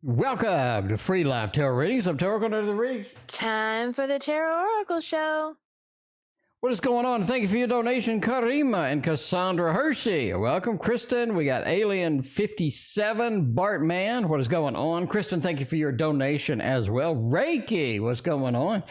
Welcome to Free Live Tarot Readings. I'm TarotOracle under the Reeds. Time for the TarotOracle show. What is going on? Thank you for your donation, Karima and Cassandra Hershey. Welcome, Kristen. We got Alien 57, Bartman. What is going on? Kristen, thank you for your donation as well. Reiki, what's going on?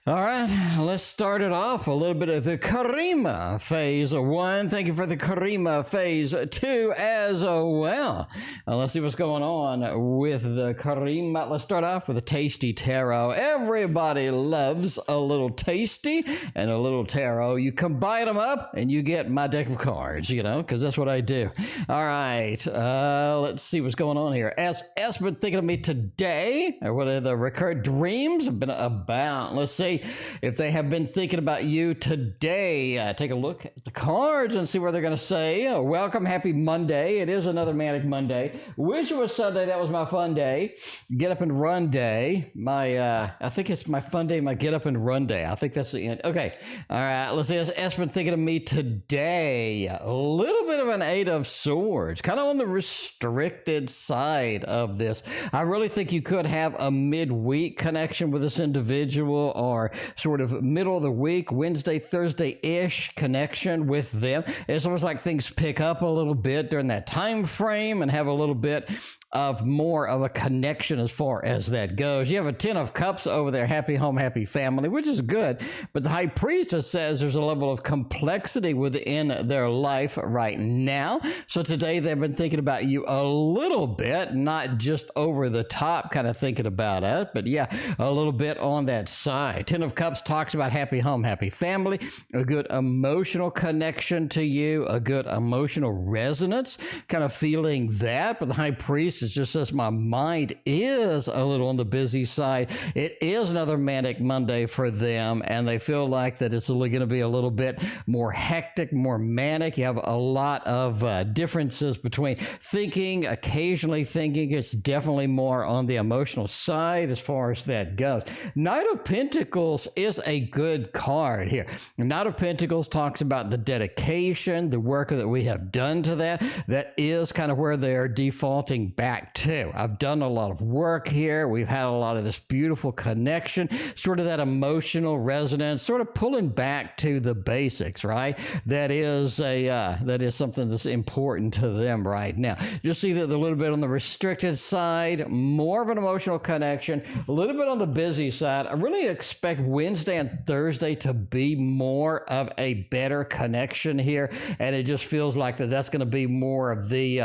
All right, let's start it off. A little bit of the Karima phase 1. Thank you for the Karima phase 2 as well. Let's see what's going on with the Karima. Let's start off with a tasty tarot. Everybody loves a little tasty and a little tarot. You combine them up and you get my deck of cards, you know, because that's what I do. All right, let's see what's going on here. As been thinking of me today, or what are the recurrent dreams have been about? Let's see if they have been thinking about you today. Take a look at the cards and see what they're going to say. Welcome, happy Monday. It is another Manic Monday. Wish it was Sunday. That was my fun day. Get up and run day. I think it's my fun day, my get up and run day. I think that's the end. Okay. All right, let's see. Has been thinking of me today. A little bit of an Eight of Swords, kind of on the restricted side of this. I really think you could have a midweek connection with this individual, or sort of middle of the week, Wednesday, Thursday-ish connection with them. It's almost like things pick up a little bit during that time frame and have a little bit of more of a connection as far as that goes. You have a 10 of Cups over there, happy home, happy family, which is good. But the High Priestess says there's a level of complexity within their life right now. So today they've been thinking about you a little bit, not just over the top kind of thinking about it, but yeah, a little bit on that side. 10 of Cups talks about happy home, happy family, a good emotional connection to you, a good emotional resonance, kind of feeling that. But the High Priestess just says my mind is a little on the busy side. It is another manic Monday for them, and they feel like that it's going to be a little bit more hectic, more manic. You have a lot of differences between thinking, occasionally thinking. It's definitely more on the emotional side as far as that goes. Knight of Pentacles is a good card here. Knight of Pentacles talks about the dedication, the work that we have done to that. That is kind of where they're defaulting back to. I've done a lot of work here. We've had a lot of this beautiful connection, sort of that emotional resonance, sort of pulling back to the basics, right? That is something that's important to them right now. Just see that a little bit on the restricted side, more of an emotional connection, a little bit on the busy side. I really expect Wednesday and Thursday to be more of a better connection here, and it just feels like that's going to be more of the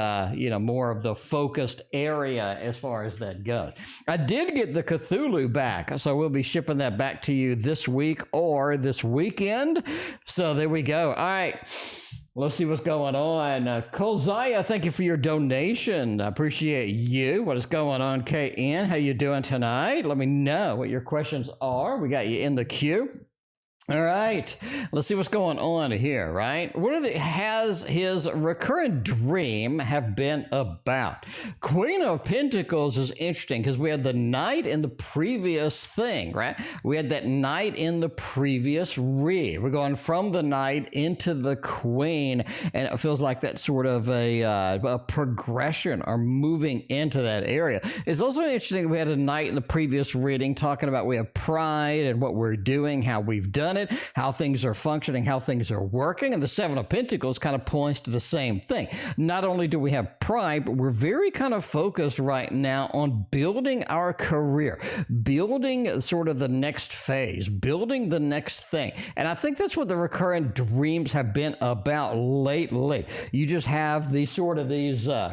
more of the focused area as far as that goes. I did get the Cthulhu back, so we'll be shipping that back to you this week or this weekend. So there we go. All right. Let's see what's going on. Kolzaya, thank you for your donation. I appreciate you. What is going on, KN? How you doing tonight? Let me know what your questions are. We got you in the queue. All right, let's see what's going on here, right? What has his recurrent dream have been about? Queen of Pentacles is interesting because we had the Knight in the previous thing, right? We had that Knight in the previous read. We're going from the Knight into the Queen, and it feels like that's sort of a progression or moving into that area. It's also interesting we had a Knight in the previous reading talking about we have pride and what we're doing, how we've done it, how things are functioning, how things are working. And the Seven of Pentacles kind of points to the same thing. Not only do we have pride, but we're very kind of focused right now on building our career, building sort of the next phase, building the next thing. And I think that's what the recurrent dreams have been about lately. You just have these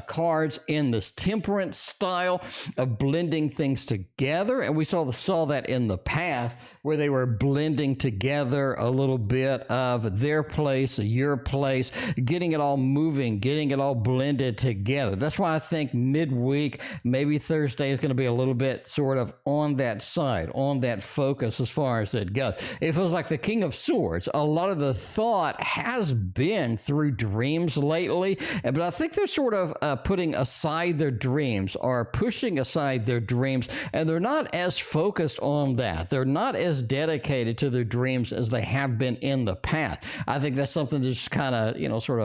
cards in this temperance style of blending things together. And we saw that in the past, where they were blending together a little bit of their place, your place, getting it all moving, getting it all blended together. That's why I think midweek, maybe Thursday, is going to be a little bit sort of on that side, on that focus as far as it goes. It feels like the King of Swords. A lot of the thought has been through dreams lately, but I think they're sort of putting aside their dreams or pushing aside their dreams, and they're not as focused on that. They're not as dedicated to their dreams dreams as they have been in the past. I think that's something that's kind of, sort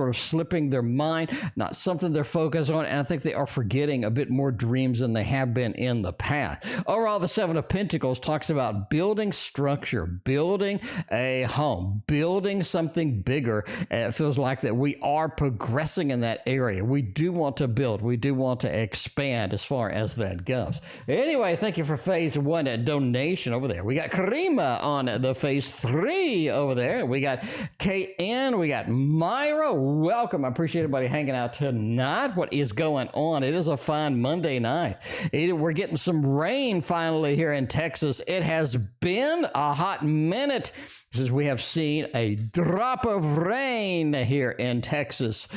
of slipping their mind, not something they're focused on, and I think they are forgetting a bit more dreams than they have been in the past. Overall, the Seven of Pentacles talks about building structure, building a home, building something bigger, and it feels like that we are progressing in that area. We do want to build. We do want to expand as far as that goes. Anyway, thank you for phase 1 donation over there. We got Karima on the phase 3 over there. We got KN. We got Maira. Welcome. I appreciate everybody hanging out tonight. What is going on? It is a fine Monday night. We're getting some rain finally here in Texas. It has been a hot minute since we have seen a drop of rain here in Texas.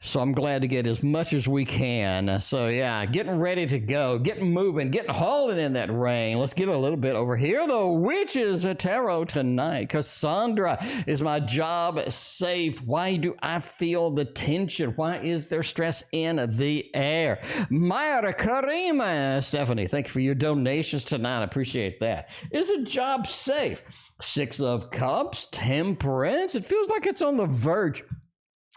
So I'm glad to get as much as we can. So yeah, getting ready to go, getting moving, getting hauling in that rain. Let's get a little bit over here. The Witches Tarot tonight. Cassandra, is my job safe? Why do I feel the tension? Why is there stress in the air? Maira Karima, Stephanie, thank you for your donations tonight. I appreciate that. Is a job safe? 6 of Cups, Temperance. It feels like it's on the verge.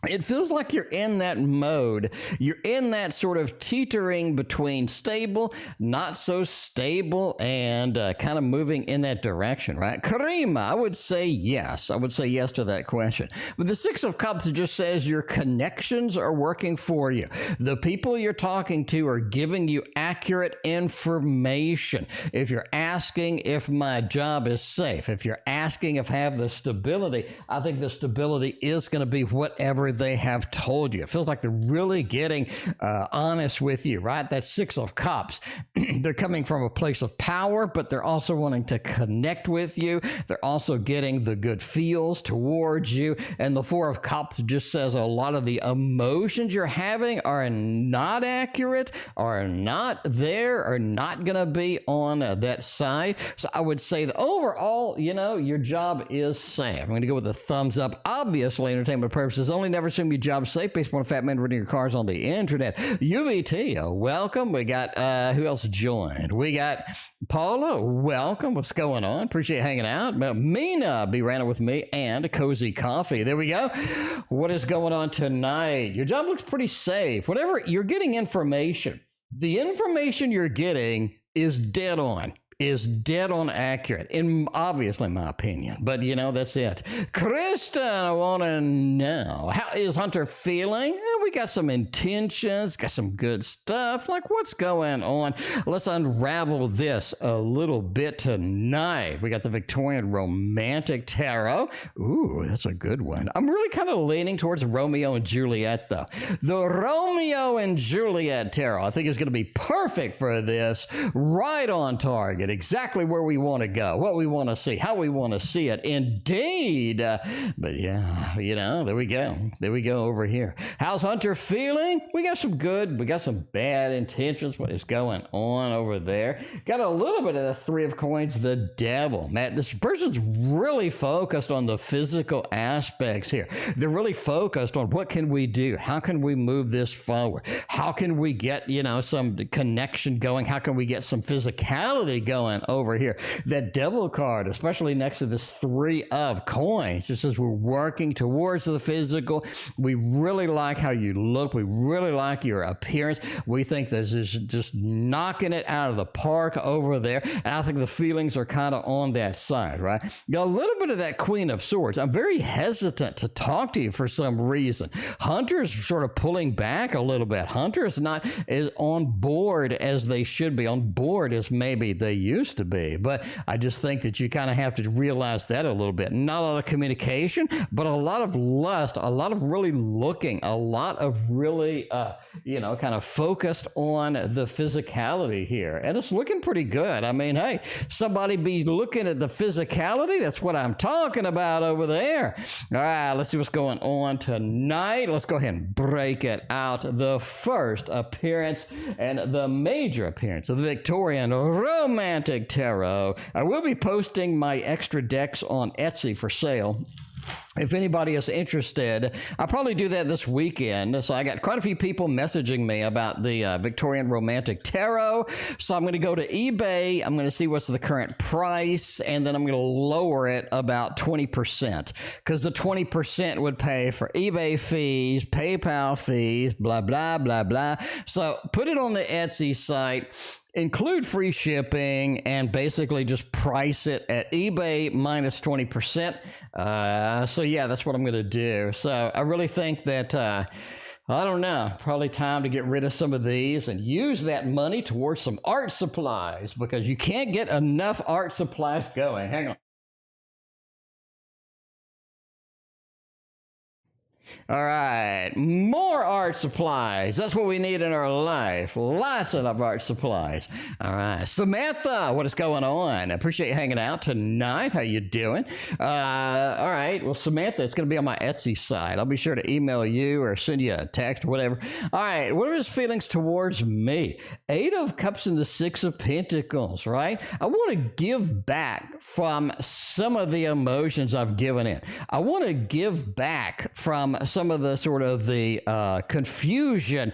It feels like you're in that mode. You're in that sort of teetering between stable, not so stable, and kind of moving in that direction, right? Karima, I would say yes. I would say yes to that question. But the 6 of Cups just says your connections are working for you. The people you're talking to are giving you accurate information. If you're asking if my job is safe, if you're asking if I have the stability, I think the stability is going to be whatever they have told you. It feels like they're really getting honest with you, right? That's 6 of Cups. They're coming from a place of power, but they're also wanting to connect with you. They're also getting the good feels towards you. And the 4 of Cups just says a lot of the emotions you're having are not accurate, are not there, are not going to be on that side. So I would say that overall, your job is safe. I'm going to go with a thumbs up. Obviously, entertainment purposes only. Never assume your job's safe based on a fat man reading your cars on the internet. UVT, welcome. We got, who else joined? We got Paula, welcome. What's going on? Appreciate hanging out. Mina, be running with me, and Cozy Coffee. There we go. What is going on tonight? Your job looks pretty safe. Whatever, you're getting information. The information you're getting is dead on. Accurate, in obviously my opinion, but that's it. Kristen, I want to know, how is Hunter feeling? We got some intentions, got some good stuff. Like, what's going on? Let's unravel this a little bit tonight. We got the Victorian Romantic Tarot. Ooh, that's a good one. I'm really kind of leaning towards Romeo and Juliet, though. The Romeo and Juliet Tarot, I think, is going to be perfect for this. Right on target. Exactly where we want to go, what we want to see, how we want to see it. Indeed. But yeah, there we go. There we go over here. How's Hunter feeling? We got some good, we got some bad intentions. What is going on over there? Got a little bit of the 3 of Coins, the Devil. Man, this person's really focused on the physical aspects here. They're really focused on what can we do? How can we move this forward? How can we get, some connection going? How can we get some physicality going over here? That Devil card, especially next to this 3 of Coins, just as we're working towards the physical. We really like how you look. We really like your appearance. We think this is just knocking it out of the park over there. And I think the feelings are kind of on that side, right? Got a little bit of that Queen of Swords. I'm very hesitant to talk to you for some reason. Hunter's sort of pulling back a little bit. Hunter is not as on board as they should be. On board as maybe they used to be. But I just think that you kind of have to realize that a little bit. Not a lot of communication, but a lot of lust, a lot of really looking, a lot of really, kind of focused on the physicality here. And it's looking pretty good. I mean, hey, somebody be looking at the physicality. That's what I'm talking about over there. All right, let's see what's going on tonight. Let's go ahead and break it out. The first appearance and the major appearance of the Victorian Romantic Tarot. I will be posting my extra decks on Etsy for sale. if anybody is interested, I'll probably do that this weekend. So I got quite a few people messaging me about the Victorian Romantic Tarot. So I'm going to go to eBay. I'm going to see what's the current price, and then I'm going to lower it about 20%, because the 20% would pay for eBay fees, PayPal fees, blah, blah, blah, blah. So put it on the Etsy site, include free shipping, and basically just price it at eBay minus 20%. So yeah, that's what I'm going to do. So I really think that, I don't know, probably time to get rid of some of these and use that money towards some art supplies, because you can't get enough art supplies going. Hang on. All right, more art supplies. That's what we need in our life. Lots of art supplies. All right, Samantha, what is going on? I appreciate you hanging out tonight. How you doing? All right, well, Samantha, it's going to be on my Etsy site. I'll be sure to email you or send you a text or whatever. All right, what are his feelings towards me? 8 of Cups and the 6 of Pentacles, right? I want to give back from some of the emotions I've given in. I want to give back from some of the sort of the confusing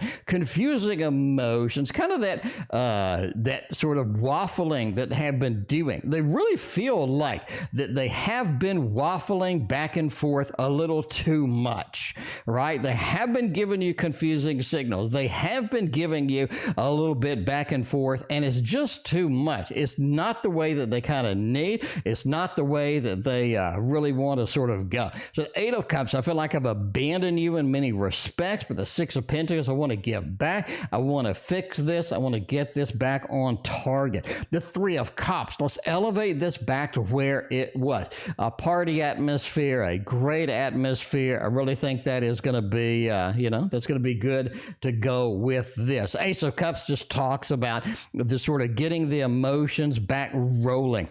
emotions, kind of that sort of waffling that they have been doing. They really feel like that they have been waffling back and forth a little too much, right? They have been giving you confusing signals. They have been giving you a little bit back and forth, and it's just too much. It's not the way that they kind of need. It's not the way that they really want to sort of go. So 8 of Cups, I feel like I've abandoned you in many respects, but the 6 of Pentacles, I want to give back. I want to fix this. I want to get this back on target. The 3 of Cups, let's elevate this back to where it was. A party atmosphere, a great atmosphere. I really think that is going to be, that's going to be good to go with this. Ace of Cups just talks about the sort of getting the emotions back rolling.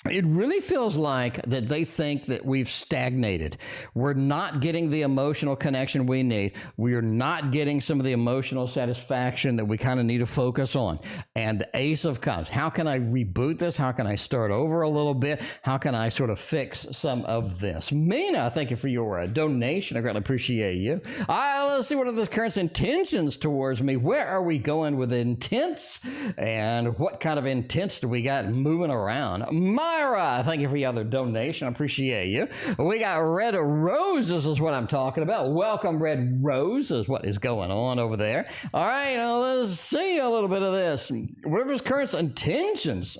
It really feels like that they think that we've stagnated. We're not getting the emotional connection we need. We are not getting some of the emotional satisfaction that we kind of need to focus on. And the Ace of Cups, how can I reboot this? How can I start over a little bit? How can I sort of fix some of this? Mina, thank you for your donation. I greatly appreciate you. Let's see what are the current intentions towards me. Where are we going with intents? And what kind of intents do we got moving around? Maira, thank you for your other donation. I appreciate you. We got Red Roses is what I'm talking about. Welcome, Red Roses. What is going on over there? All right, now let's see a little bit of this. Whatever's current intentions.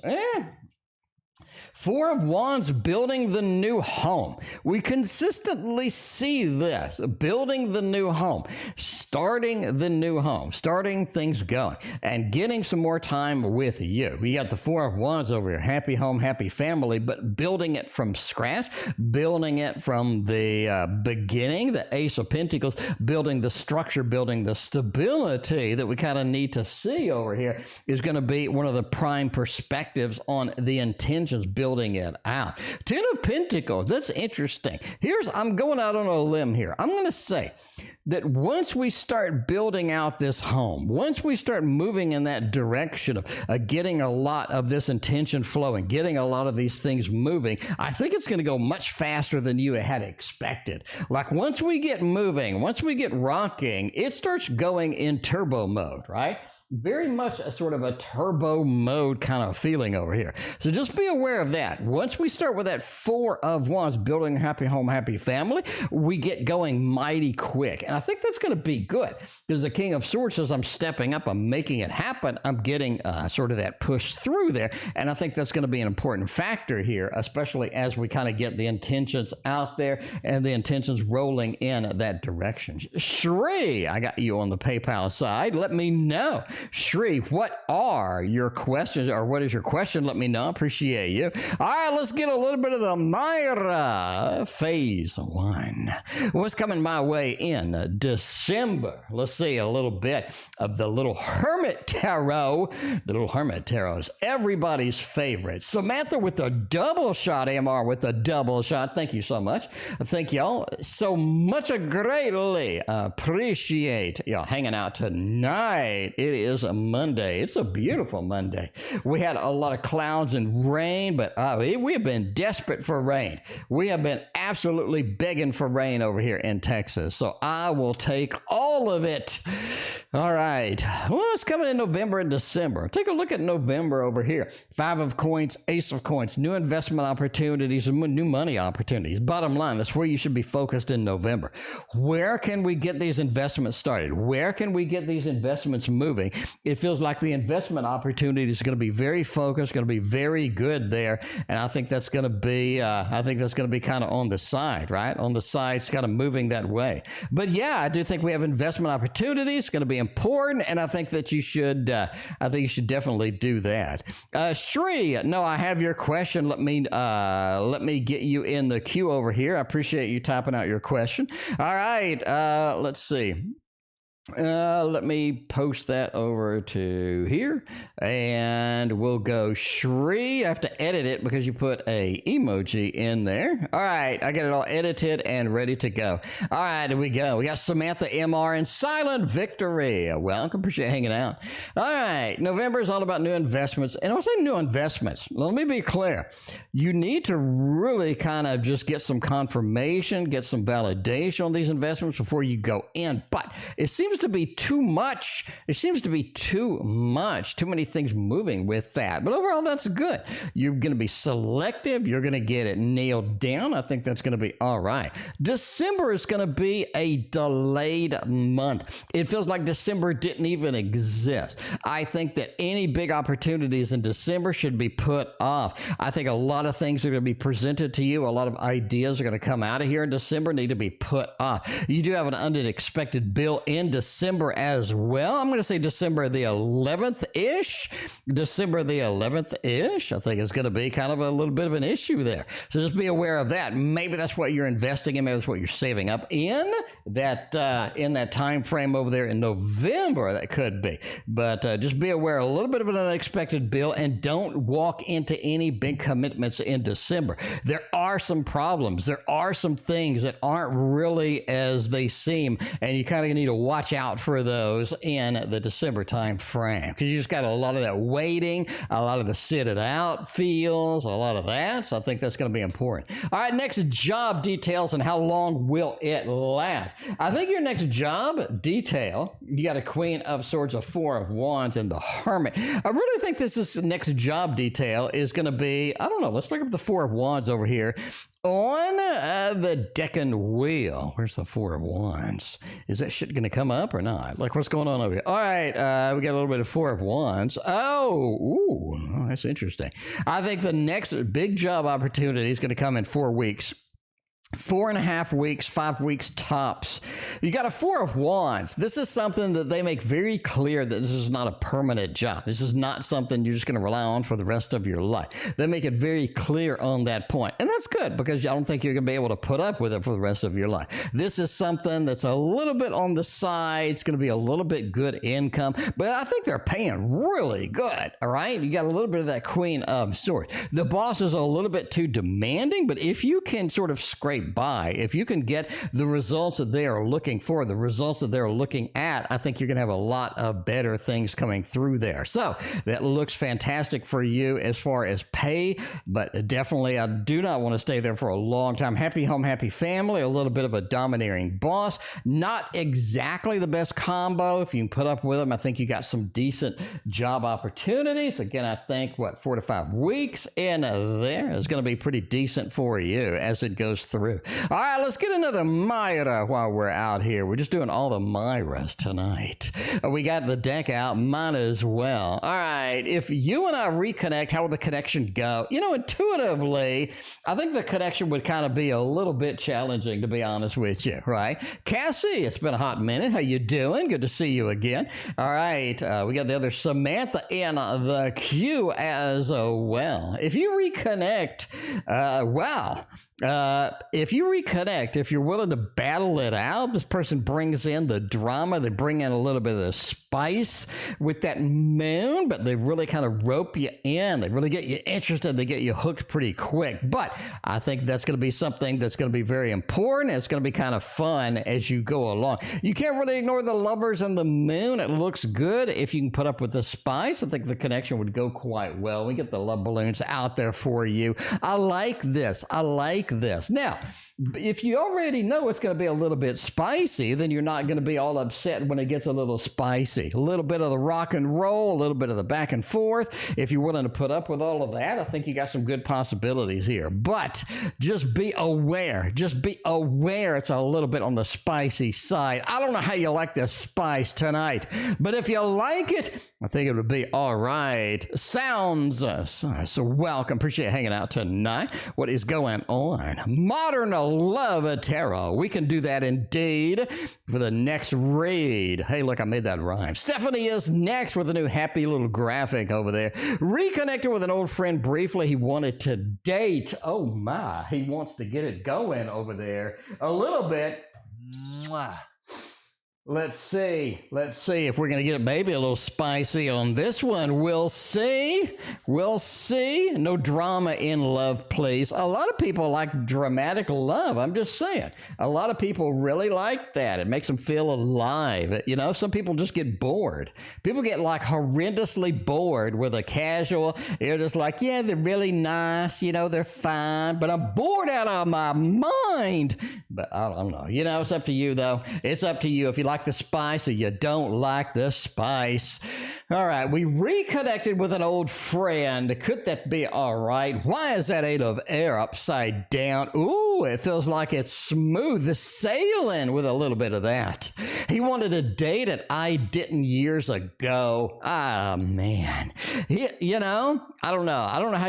4 of Wands, building the new home. We consistently see this, building the new home, starting the new home, starting things going, and getting some more time with you. We got the 4 of Wands over here, happy home, happy family, but building it from scratch, building it from the beginning, the Ace of Pentacles, building the structure, building the stability that we kind of need to see over here is going to be one of the prime perspectives on the intentions, building it out. 10 of Pentacles, that's interesting. I'm going out on a limb here. I'm going to say that once we start building out this home, once we start moving in that direction of getting a lot of this intention flowing, getting a lot of these things moving, I think it's going to go much faster than you had expected. Like once we get moving, once we get rocking, it starts going in turbo mode, right? Very much a sort of a turbo mode kind of feeling over here. So just be aware of that. Once we start with that 4 of Wands, building a happy home, happy family, we get going mighty quick. And I think that's going to be good because the King of Swords says, I'm stepping up, I'm making it happen. I'm getting sort of that push through there. And I think that's going to be an important factor here, especially as we kind of get the intentions out there and the intentions rolling in that direction. Shre, I got you on the PayPal side. Let me know. Shre, what are your questions, or what is your question? Let me know. Appreciate you. All right, let's get a little bit of the Maira phase 1. What's coming my way in December? Let's see a little bit of the little Hermit Tarot. The little Hermit Tarot is everybody's favorite. Samantha with the double shot, AMR with the double shot. Thank you so much. Thank y'all so much. I greatly appreciate y'all hanging out tonight. It is a Monday. It's a beautiful Monday. We had a lot of clouds and rain, but we have been desperate for rain. We have been absolutely begging for rain over here in Texas. So I will take all of it. All right. Well, it's coming in November and December. Take a look at November over here. 5 of coins, Ace of coins, new investment opportunities, and new money opportunities. Bottom line, that's where you should be focused in November. Where can we get these investments started? Where can we get these investments moving? It feels like the investment opportunity is going to be very focused, going to be very good there. And I think that's going to be, kind of on the side, right? On the side, it's kind of moving that way. But yeah, I do think we have investment opportunities. It's going to be important. And I think that you should, definitely do that. Shre, no, I have your question. Let me get you in the queue over here. I appreciate you typing out your question. All right, let's see. Let me post that over to here, and we'll go Shre. I have to edit it because you put a emoji in there. All right, I got it all edited and ready to go. All right, here we go. We got Samantha MR and Silent Victory. Welcome, appreciate hanging out. All right, November is all about new investments, and I was saying new investments. Let me be clear. You need to really kind of just get some confirmation, get some validation on these investments before you go in, but it seems to be too much. It seems to be too many things moving with that. But overall, that's good. You're going to be selective. You're going to get it nailed down. I think that's going to be all right. December is going to be a delayed month. It feels like December didn't even exist. I think that any big opportunities in December should be put off. I think a lot of things are going to be presented to you. A lot of ideas are going to come out of here in December, need to be put off. You do have an unexpected bill in December as well. I'm going to say December the 11th-ish. December the 11th-ish. I think it's going to be kind of a little bit of an issue there. So just be aware of that. Maybe that's what you're investing in. Maybe that's what you're saving up in that time frame over there in November. That could be. But just be aware, a little bit of an unexpected bill, and don't walk into any big commitments in December. There are some problems. There are some things that aren't really as they seem, and you kind of need to watch out for those in the December time frame, because you just got a lot of that waiting, a lot of the sit it out feels, a lot of that. So I think that's going to be important. All right, next, job details and how long will it last? I think your next job detail, you got a Queen of Swords, a Four of Wands, and the Hermit. I really think this next job detail is going to be, I don't know, let's look up the Four of Wands over here. On the Deccan wheel, where's the Four of Wands? Is that shit going to come up or not? Like, what's going on over here? All right, we got a little bit of Four of Wands. Oh, that's interesting. I think the next big job opportunity is going to come in 4 weeks. 4.5 weeks, 5 weeks tops. You got a Four of Wands. This is something that they make very clear that this is not a permanent job. This is not something you're just going to rely on for the rest of your life. They make it very clear on that point. And that's good, because I don't think you're going to be able to put up with it for the rest of your life. This is something that's a little bit on the side. It's going to be a little bit good income, but I think they're paying really good. All right. You got a little bit of that Queen of Swords. The boss is a little bit too demanding, but if you can sort of scrape by, if you can get the results that they are looking for, the results that they're looking at, I think you're going to have a lot of better things coming through there. So that looks fantastic for you as far as pay, but definitely I do not want to stay there for a long time. Happy home, happy family, a little bit of a domineering boss. Not exactly the best combo. If you can put up with them, I think you got some decent job opportunities. Again, I think 4 to 5 weeks in there is going to be pretty decent for you as it goes through. All right, let's get another Maira while we're out here. We're just doing all the Mairas tonight. We got the deck out, Mina as well. All right, if you and I reconnect, how will the connection go? You know, intuitively, I think the connection would kind of be a little bit challenging, to be honest with you, right? Cassie, it's been a hot minute. How you doing? Good to see you again. All right, we got the other Samantha in the queue as well. If you reconnect, if you reconnect, if you're willing to battle it out, this person brings in the drama, they bring in a little bit of the spice with that moon, but they really kind of rope you in. They really get you interested. They get you hooked pretty quick. But I think that's going to be something that's going to be very important. It's going to be kind of fun as you go along. You can't really ignore the lovers and the moon. It looks good if you can put up with the spice. I think the connection would go quite well. We get the love balloons out there for you. I like this. I like this. Now, if you already know it's going to be a little bit spicy, then you're not going to be all upset when it gets a little spicy. A little bit of the rock and roll, a little bit of the back and forth. If you're willing to put up with all of that, I think you got some good possibilities here. But just be aware. Just be aware it's a little bit on the spicy side. I don't know how you like this spice tonight, but if you like it, I think it would be all right. Sounds so welcome. Appreciate hanging out tonight. What is going on? Modern Love Tarot. We can do that indeed for the next read. Hey, look, I made that rhyme. Stephanie is next with a new happy little graphic over there. Reconnected with an old friend briefly. He wanted to date. Oh my, he wants to get it going over there a little bit. Mwah. Let's see if we're going to get maybe a little spicy on this one. We'll see. We'll see. No drama in love, please. A lot of people like dramatic love. I'm just saying. A lot of people really like that. It makes them feel alive. You know, some people just get bored. People get like horrendously bored with a casual. You're just like, yeah, they're really nice. You know, they're fine. But I'm bored out of my mind. But I don't know. You know, it's up to you, though. It's up to you if you like the spice or you don't like the spice. All right, we reconnected with an old friend. Could that be all right? Why is that 8 of air upside down? Ooh, it feels like it's smooth sailing with a little bit of that. He wanted a date and I didn't years ago. Ah, man. You know, I don't know. I don't know how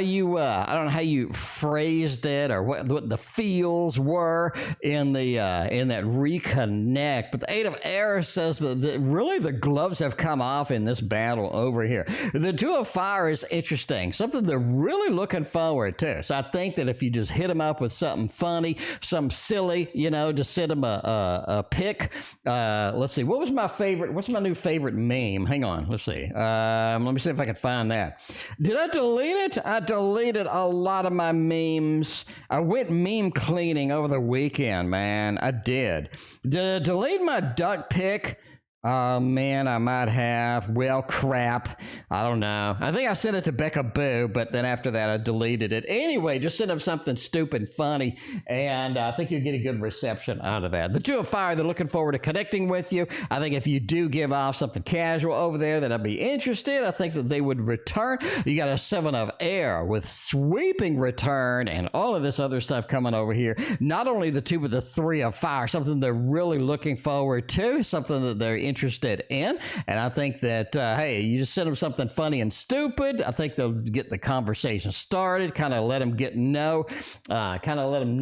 you phrased it or what the feels were in that reconnect. But the 8 of air says that really the gloves have come off in this battle over here. The 2 of fire is interesting. Something they're really looking forward to. So I think that if you just hit them up with something funny, something silly, you know, just send them a pic. Let's see. What's my new favorite meme? Hang on. Let's see. Let me see if I can find that. Did I delete it? I deleted a lot of my memes. I went meme cleaning over the weekend, man. I did. Did I delete my duck pic? Oh, man, I might have. Well, crap. I don't know. I think I sent it to Becca Boo, but then after that, I deleted it. Anyway, just send them something stupid and funny, and I think you'll get a good reception out of that. The 2 of fire, they're looking forward to connecting with you. I think if you do give off something casual over there that I'd be interested, I think that they would return. You got a 7 of air with sweeping return and all of this other stuff coming over here. Not only the 2, but the 3 of fire, something they're really looking forward to, something that they're interested in. And I think that, hey, you just send them something funny and stupid. I think they'll get the conversation started, kind of let them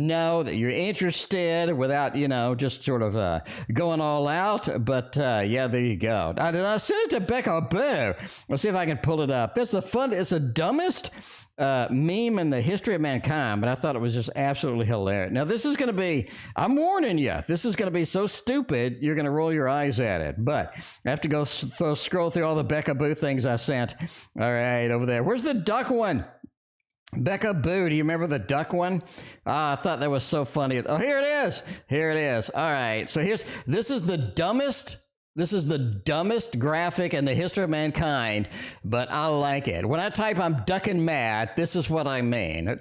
know that you're interested without, you know, just sort of going all out. But yeah, there you go. I sent it to Becca Boo. Let's see if I can pull it up. It's the dumbest meme in the history of mankind, but I thought it was just absolutely hilarious. Now, this is going to be, I'm warning you, this is going to be so stupid, you're going to roll your eyes at it. But I have to go scroll through all the Becca Boo things I sent. All right, over there. Where's the duck one? Becca Boo, do you remember the duck one? I thought that was so funny. Oh, here it is. Here it is. All right, so this is the dumbest graphic in the history of mankind, but I like it. When I type I'm ducking mad, this is what I mean.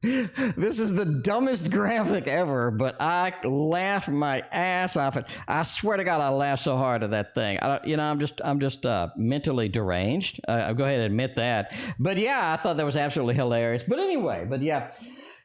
This is the dumbest graphic ever, but I laughed my ass off it. I swear to God, I laughed so hard at that thing. I'm just mentally deranged. I'll go ahead and admit that. But yeah, I thought that was absolutely hilarious. But anyway, yeah.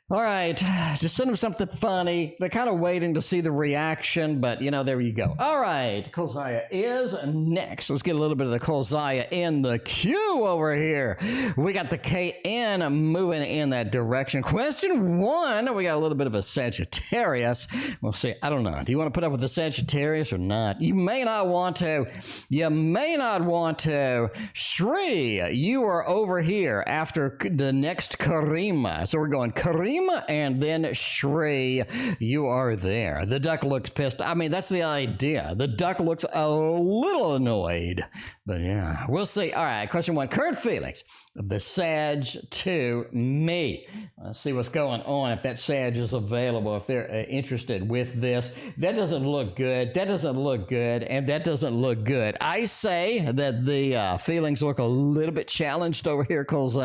All right, just send them something funny. They're kind of waiting to see the reaction, but, you know, there you go. All right, Kolzaya is next. Let's get a little bit of the Kolzaya in the queue over here. We got the KN moving in that direction. Question 1, we got a little bit of a Sagittarius. We'll see. I don't know. Do you want to put up with the Sagittarius or not? You may not want to. You may not want to. Shre, you are over here after the next Karima. So we're going Karima karima, and then Shre, you are there. The duck looks pissed. I mean, that's the idea. The duck looks a little annoyed, but yeah, we'll see. All right, question 1, current feelings of the Sag to me. Let's see what's going on, if that Sag is available, if they're interested with this. That doesn't look good. That doesn't look good, and that doesn't look good. I say that the feelings look a little bit challenged over here, because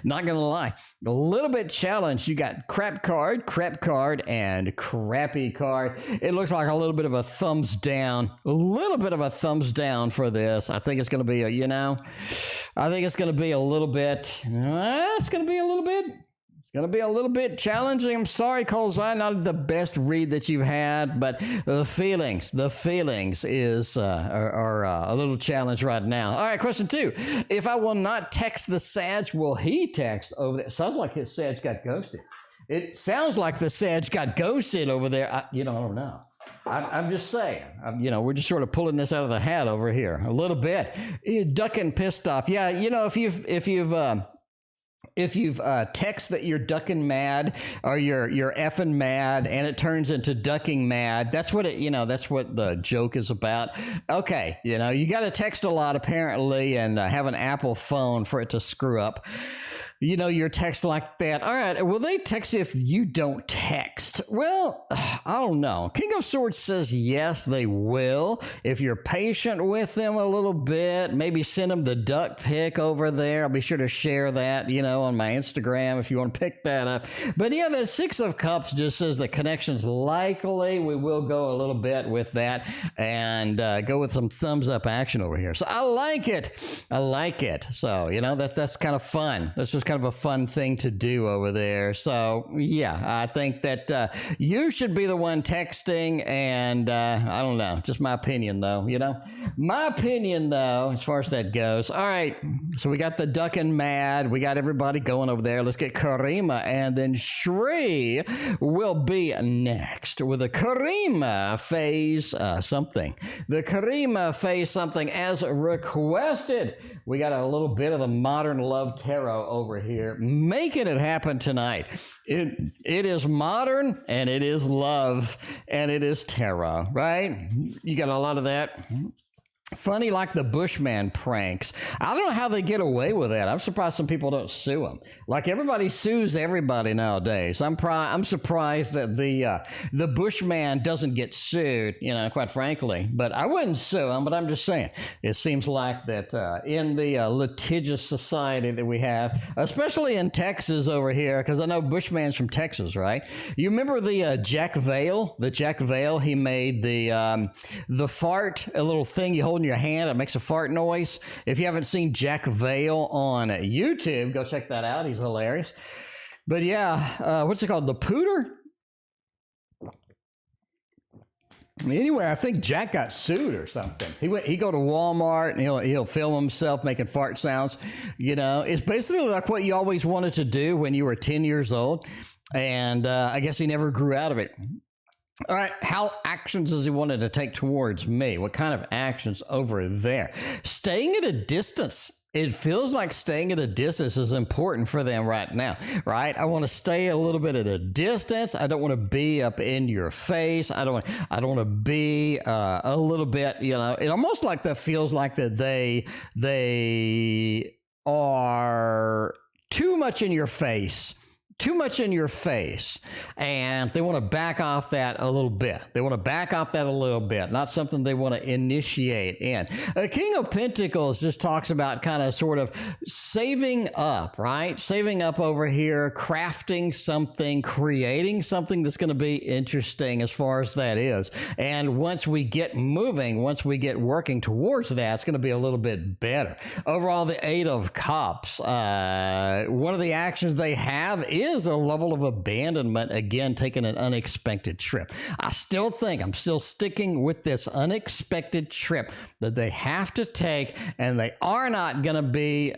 not gonna lie, a little bit challenged. You got crap card, and crappy card. It looks like a little bit of a thumbs down, for this. I think it's gonna be I think it's gonna be a little bit. It's gonna be a little bit challenging. I'm sorry, Colzai, not the best read that you've had, but the feelings is are a little challenged right now. All right, question 2. If I will not text the Sag, will he text over there? Sounds like his Sag got ghosted. It sounds like the Sag got ghosted over there. I don't know. I'm just saying. We're just sort of pulling this out of the hat over here a little bit. Ducking pissed off. Yeah, if you've text that you're ducking mad, or you're effing mad, and it turns into ducking mad, that's what that's what the joke is about. Okay, you got to text a lot apparently, and have an Apple phone for it to screw up your text like that. All right, will they text you if you don't text? Well, I don't know. King of Swords says yes, they will. If you're patient with them a little bit, maybe send them the duck pic over there. I'll be sure to share that, on my Instagram if you want to pick that up. But yeah, the 6 of Cups just says the connection's likely. We will go a little bit with that, and go with some thumbs up action over here. So I like it. So, that's kind of fun. That's just kind of a fun thing to do over there. So yeah, I think that you should be the one texting, and I don't know, just my opinion though, as far as that goes. All right, so we got the ducking mad, we got everybody going over there. Let's get Karima, and then Shre will be next with a Karima phase something. The Karima phase something as requested. We got a little bit of the Modern Love Tarot over here, making it happen tonight. It is modern, and it is love, and it is tarot, right? You got a lot of that. Funny, like the Bushman pranks. I don't know how they get away with that. I'm surprised some people don't sue them. Like, everybody sues everybody nowadays. I'm surprised that the Bushman doesn't get sued, quite frankly. But I wouldn't sue him, but I'm just saying. It seems like that in the litigious society that we have, especially in Texas over here, because I know Bushman's from Texas, right? You remember the Jack Vale? The Jack Vale, he made the fart, a little thing you hold in your hand, it makes a fart noise. If you haven't seen Jack Vale on YouTube, go check that out. He's hilarious. But yeah, what's it called? The Pooter? Anyway, I think Jack got sued or something. He go to Walmart, and he'll film himself making fart sounds. It's basically like what you always wanted to do when you were 10 years old, and I guess he never grew out of it. All right, how actions does he wanted to take towards me? What kind of actions over there? Staying at a distance. It feels like staying at a distance is important for them right now, right? I want to stay a little bit at a distance. I don't want to be up in your face. I don't want to be a little bit, it almost like that feels like that they are too much in your face. And they want to back off that a little bit. Not something they want to initiate in. The King of Pentacles just talks about kind of sort of saving up, right? Saving up over here, crafting something, creating something that's going to be interesting as far as that is. And once we get moving, once we get working towards that, it's going to be a little bit better. Overall, the 8 of Cups, one of the actions they have is a level of abandonment, again, taking an unexpected trip. I'm still sticking with this unexpected trip that they have to take, and they are not going to be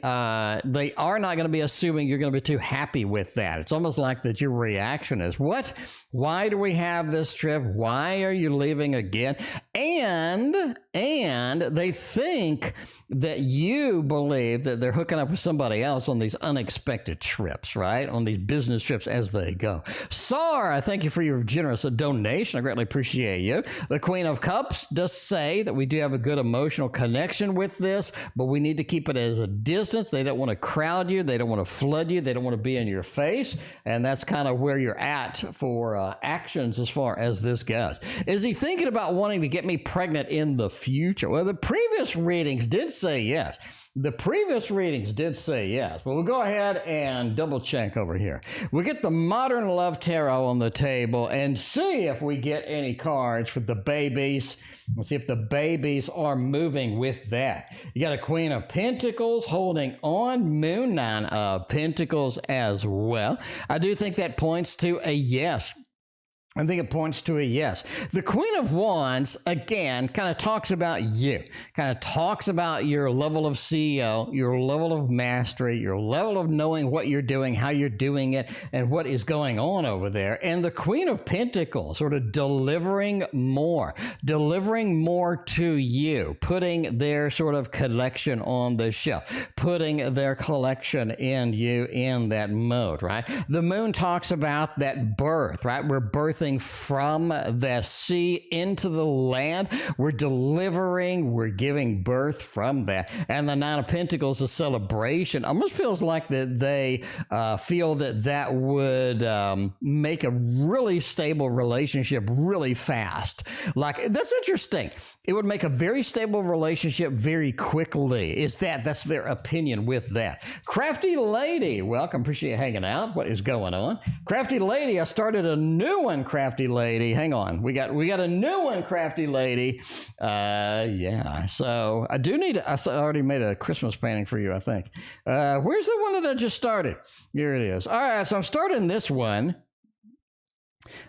assuming you're going to be too happy with that. It's almost like that your reaction is, what? Why do we have this trip? Why are you leaving again? And they think that you believe that they're hooking up with somebody else on these unexpected trips, right? On these business trips as they go. Sar, thank you for your generous donation. I greatly appreciate you. The Queen of Cups does say that we do have a good emotional connection with this, but we need to keep it at a distance. They don't want to crowd you. They don't want to flood you. They don't want to be in your face. And that's kind of where you're at for actions as far as this goes. Is he thinking about wanting to get me pregnant in the future? Well, the previous readings did say yes. The previous readings did say yes, but we'll go ahead and double check over here. We'll get the Modern Love Tarot on the table and see if we get any cards for the babies. Let's see if the babies are moving with that. You got a Queen of Pentacles holding on, Moon, Nine of Pentacles as well. I do think that points to a yes. I think it points to a yes. The Queen of Wands, again, kind of talks about you, kind of talks about your level of CEO, your level of mastery, your level of knowing what you're doing, how you're doing it, and what is going on over there. And the Queen of Pentacles sort of delivering more to you, putting their sort of collection on the shelf, putting their collection in you in that mode, right? The Moon talks about that birth, right? We're birthing from the sea into the land. We're delivering, we're giving birth from that. And the Nine of Pentacles, a celebration, almost feels like that they feel that that would make a really stable relationship really fast. Like, that's interesting. It would make a very stable relationship very quickly. That's their opinion with that. Crafty Lady, welcome. Appreciate you hanging out. What is going on? Crafty Lady, I started a new one, Crafty Lady. Hang on. We got a new one, Crafty Lady. Yeah. So I do need I already made a Christmas painting for you, I think. Where's the one that I just started? Here it is. All right. So I'm starting this one.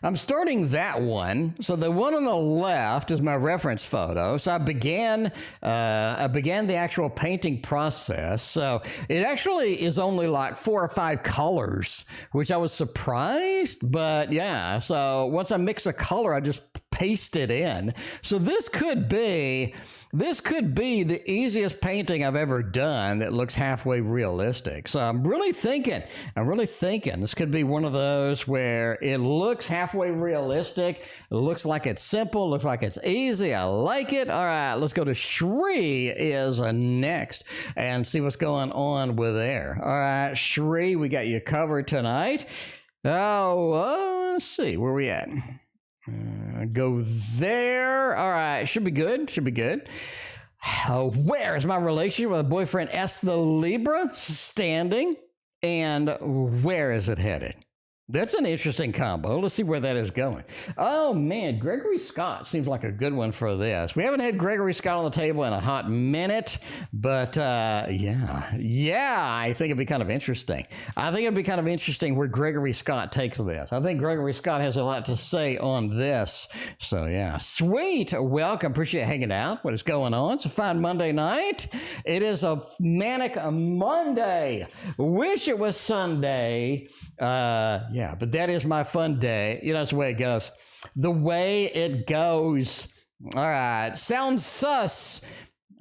I'm starting that one. So the one on the left is my reference photo. So I began the actual painting process. So it actually is only like 4 or 5 colors, which I was surprised. But yeah, so once I mix a color, I just paste it in. So this could be the easiest painting I've ever done that looks halfway realistic. So I'm really thinking this could be one of those where it looks halfway realistic. It looks like it's simple, looks like it's easy. I like it. All right, let's go to Shre is next and see what's going on with there. All right, Shre, we got you covered tonight. Oh, let's see, where we at? Go there. All right. Should be good. Where is my relationship with a boyfriend S the Libra standing? And where is it headed? That's an interesting combo. Let's see where that is going. Oh, man, Gregory Scott seems like a good one for this. We haven't had Gregory Scott on the table in a hot minute, but yeah, I think it'd be kind of interesting. I think it'd be kind of interesting where Gregory Scott takes this. I think Gregory Scott has a lot to say on this. So, yeah, sweet. Welcome. Appreciate hanging out. What is going on? It's a fine Monday night. It is a manic Monday. Wish it was Sunday. Yeah, but that is my fun day. You know, that's the way it goes. The way it goes. All right. Sounds sus.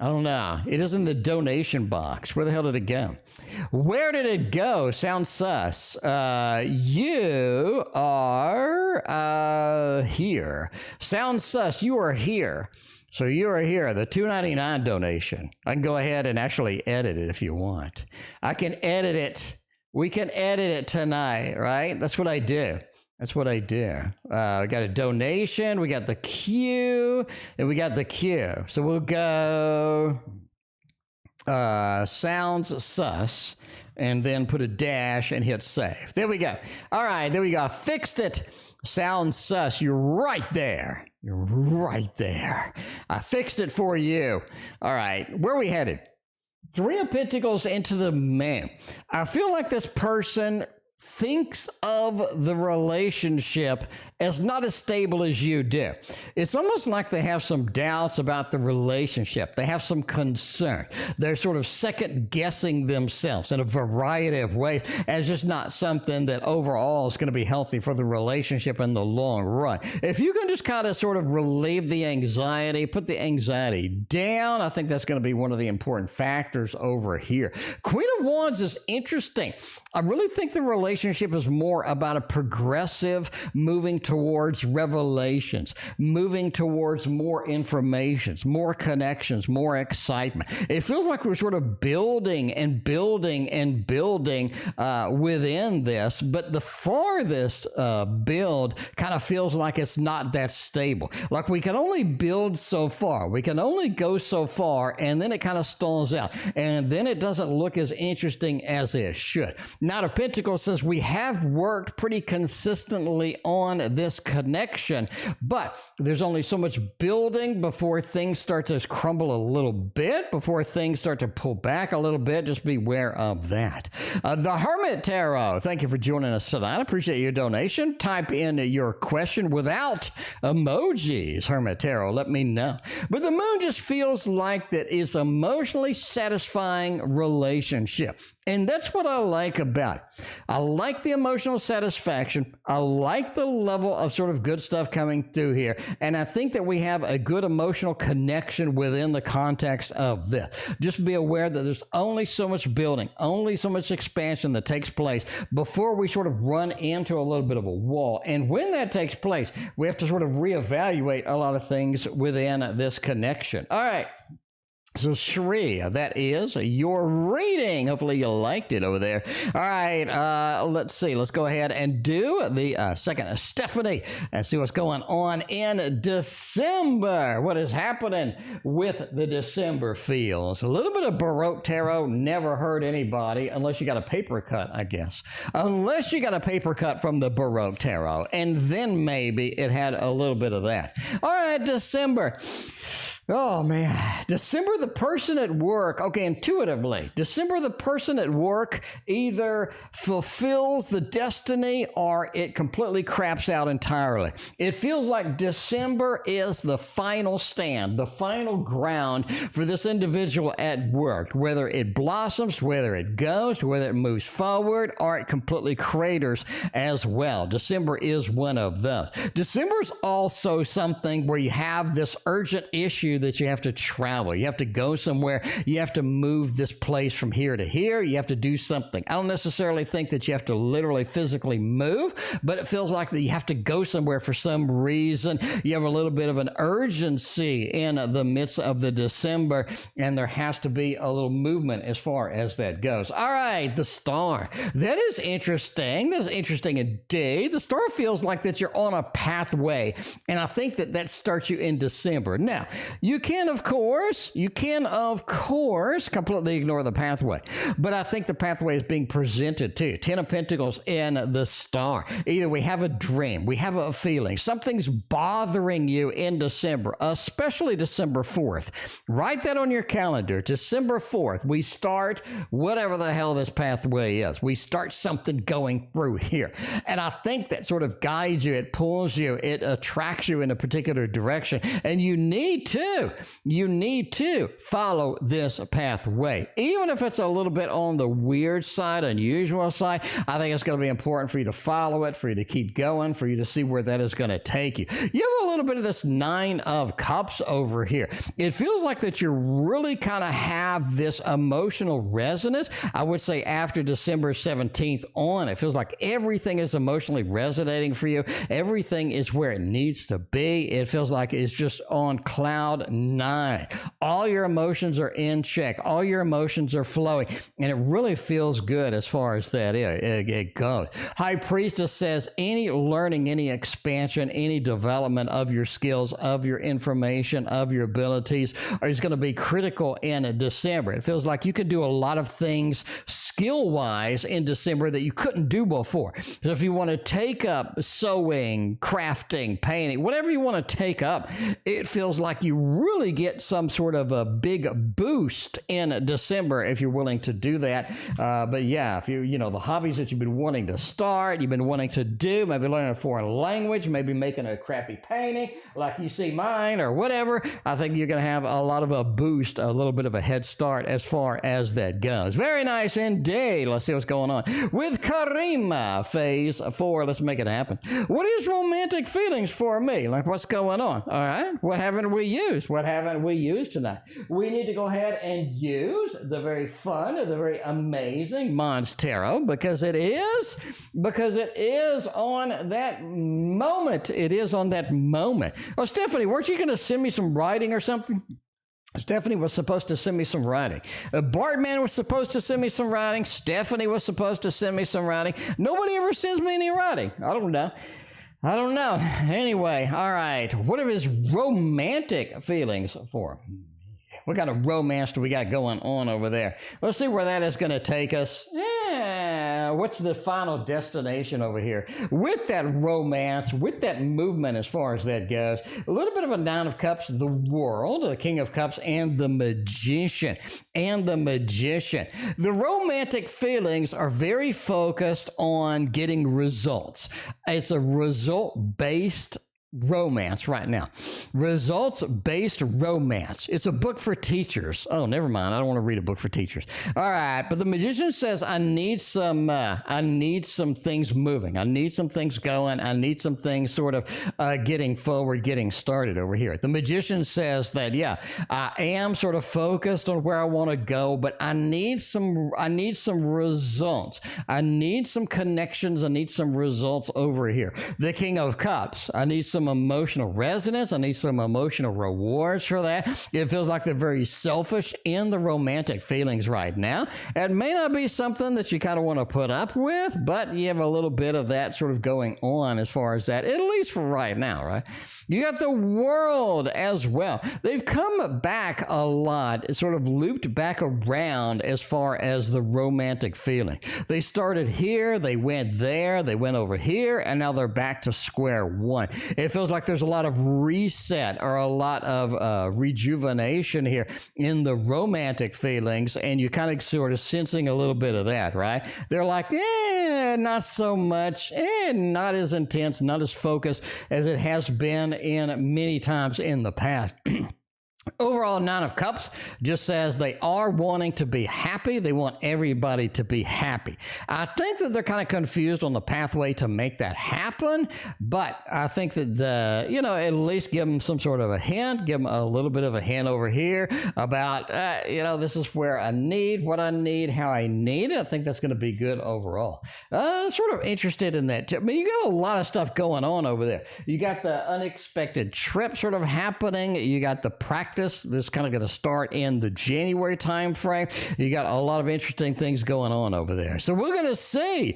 I don't know. It is in the donation box. Where the hell did it go? Where did it go? Sounds sus. You are here. Sounds sus. You are here. So you are here, the $2.99 donation. I can go ahead and actually edit it if you want. I can edit it. We can edit it tonight, right? That's what I do. We got a donation, we got the Q, and we got the Q. So we'll go sounds sus, and then put a dash and hit save. There we go. All right, there we go. I fixed it. Sounds sus. You're right there. I fixed it for you. All right, where are we headed? 3 of Pentacles into the Man. I feel like this person thinks of the relationship as not as stable as you do. It's almost like they have some doubts about the relationship. They have some concern. They're sort of second guessing themselves in a variety of ways as just not something that overall is going to be healthy for the relationship in the long run. If you can just kind of sort of relieve the anxiety, put the anxiety down, I think that's going to be one of the important factors over here. Queen of Wands is interesting. I really think the relationship relationship is more about a progressive moving towards revelations, moving towards more informations, more connections, more excitement. It feels like we're sort of building and building and building within this, but the farthest build kind of feels like it's not that stable. Like we can only build so far. We can only go so far, and then it kind of stalls out. And then it doesn't look as interesting as it should. Knight of Pentacles says we have worked pretty consistently on this connection, but there's only so much building before things start to crumble a little bit, before things start to pull back a little bit. Just beware of that. The Hermit Tarot, thank you for joining us tonight. I appreciate your donation. Type in your question without emojis, Hermit Tarot. Let me know. But the moon just feels like that is emotionally satisfying relationship. And that's what I like about it. I like the emotional satisfaction. I like the level of sort of good stuff coming through here. And I think that we have a good emotional connection within the context of this. Just be aware that there's only so much building, only so much expansion that takes place before we sort of run into a little bit of a wall. And when that takes place, we have to sort of reevaluate a lot of things within this connection. All right. So, Shre, that is your reading. Hopefully you liked it over there. All right, let's see. Let's go ahead and do the second. Stephanie, and see what's going on in December. What is happening with the December feels? A little bit of Baroque Tarot never hurt anybody, unless you got a paper cut, I guess. Unless you got a paper cut from the Baroque Tarot, and then maybe it had a little bit of that. All right, December. Oh, man. December, the person at work, okay, intuitively, December, the person at work either fulfills the destiny or it completely craps out entirely. It feels like December is the final stand, the final ground for this individual at work, whether it blossoms, whether it goes, whether it moves forward, or it completely craters as well. December is one of those. December is also something where you have this urgent issue that you have to travel. You have to go somewhere. You have to move this place from here to here. You have to do something. I don't necessarily think that you have to literally physically move, but it feels like that you have to go somewhere for some reason. You have a little bit of an urgency in the midst of the December, and there has to be a little movement as far as that goes. All right, the star. That is interesting. That's interesting indeed. The star feels like that you're on a pathway, and I think that that starts you in December. Now, you can, of course, completely ignore the pathway. But I think the pathway is being presented to you. 10 of Pentacles in the star. Either we have a dream, we have a feeling, something's bothering you in December, especially December 4th. Write that on your calendar. December 4th, we start whatever the hell this pathway is. We start something going through here. And I think that sort of guides you, it pulls you, it attracts you in a particular direction. And you need to follow this pathway. Even if it's a little bit on the weird side, unusual side, I think it's going to be important for you to follow it, for you to keep going, for you to see where that is going to take you. You have a little bit of this 9 of Cups over here. It feels like that you really kind of have this emotional resonance. I would say after December 17th on, it feels like everything is emotionally resonating for you. Everything is where it needs to be. It feels like it's just on cloud 9. All your emotions are in check. All your emotions are flowing. And it really feels good as far as that it goes. High Priestess says any learning, any expansion, any development of your skills, of your information, of your abilities is going to be critical in December. It feels like you can do a lot of things skill-wise in December that you couldn't do before. So if you want to take up sewing, crafting, painting, whatever you want to take up, it feels like you really get some sort of a big boost in December if you're willing to do that. But yeah, if you know, the hobbies that you've been wanting to start, you've been wanting to do, maybe learning a foreign language, maybe making a crappy painting like you see mine or whatever, I think you're going to have a lot of a boost, a little bit of a head start as far as that goes. Very nice indeed. Let's see what's going on with Karima, phase 4. Let's make it happen. What is romantic feelings for me? Like, what's going on? All right. What haven't we used? used? What haven't we used tonight? We need to go ahead and use the very fun, the very amazing Mons Tarot because it is on that moment. It is on that moment. Oh, Stephanie, weren't you going to send me some writing or something? Stephanie was supposed to send me some writing. Bartman was supposed to send me some writing. Stephanie was supposed to send me some writing. Nobody ever sends me any writing. I don't know. Anyway, all right. What are his romantic feelings for? What kind of romance do we got going on over there? Let's see where that is going to take us. What's the final destination over here? With that romance, with that movement as far as that goes, a little bit of a Nine of Cups, the World, the King of Cups, and the Magician. The romantic feelings are very focused on getting results. It's a result-based romance right now. Results-based romance. It's a book for teachers. Oh, never mind. I don't want to read a book for teachers. All right. But the Magician says, I need some things moving. I need some things going. I need some things sort of getting forward, getting started over here. The Magician says that, yeah, I am sort of focused on where I want to go, but I need some results. I need some connections. I need some results over here. The King of Cups. I need some emotional resonance. I need some emotional rewards for that. It feels like they're very selfish in the romantic feelings right now. It may not be something that you kind of want to put up with, but you have a little bit of that sort of going on as far as that, at least for right now, right? You got the World as well. They've come back a lot, sort of looped back around as far as the romantic feeling. They started here, they went there, they went over here, and now they're back to square one. It feels like there's a lot of reset or a lot of rejuvenation here in the romantic feelings, and you're kind of sort of sensing a little bit of that, right? They're like, not so much, not as intense, not as focused as it has been in many times in the past. Overall, Nine of Cups just says they are wanting to be happy. They want everybody to be happy. I think that they're kind of confused on the pathway to make that happen, but I think that at least give them some sort of a hint, give them a little bit of a hint over here about, this is where I need, what I need, how I need it. I think that's going to be good overall. Sort of interested in that too. I mean, you got a lot of stuff going on over there. You got the unexpected trip sort of happening. You got the practice. This is kind of going to start in the January time frame. You got a lot of interesting things going on over there. So we're going to see.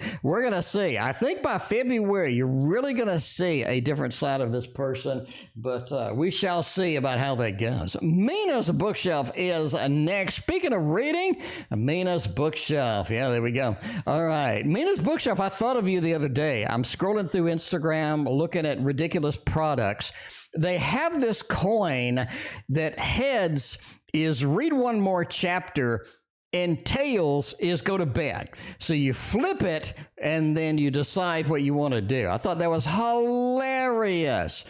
I think by February, you're really going to see a different side of this person, but we shall see about how that goes. Mina's bookshelf is next. Speaking of reading, Mina's bookshelf. Yeah, there we go. All right. Mina's bookshelf. I thought of you the other day. I'm scrolling through Instagram, looking at ridiculous products. They have this coin that heads is read one more chapter and tails is go to bed. So you flip it and then you decide what you want to do. I thought that was hilarious.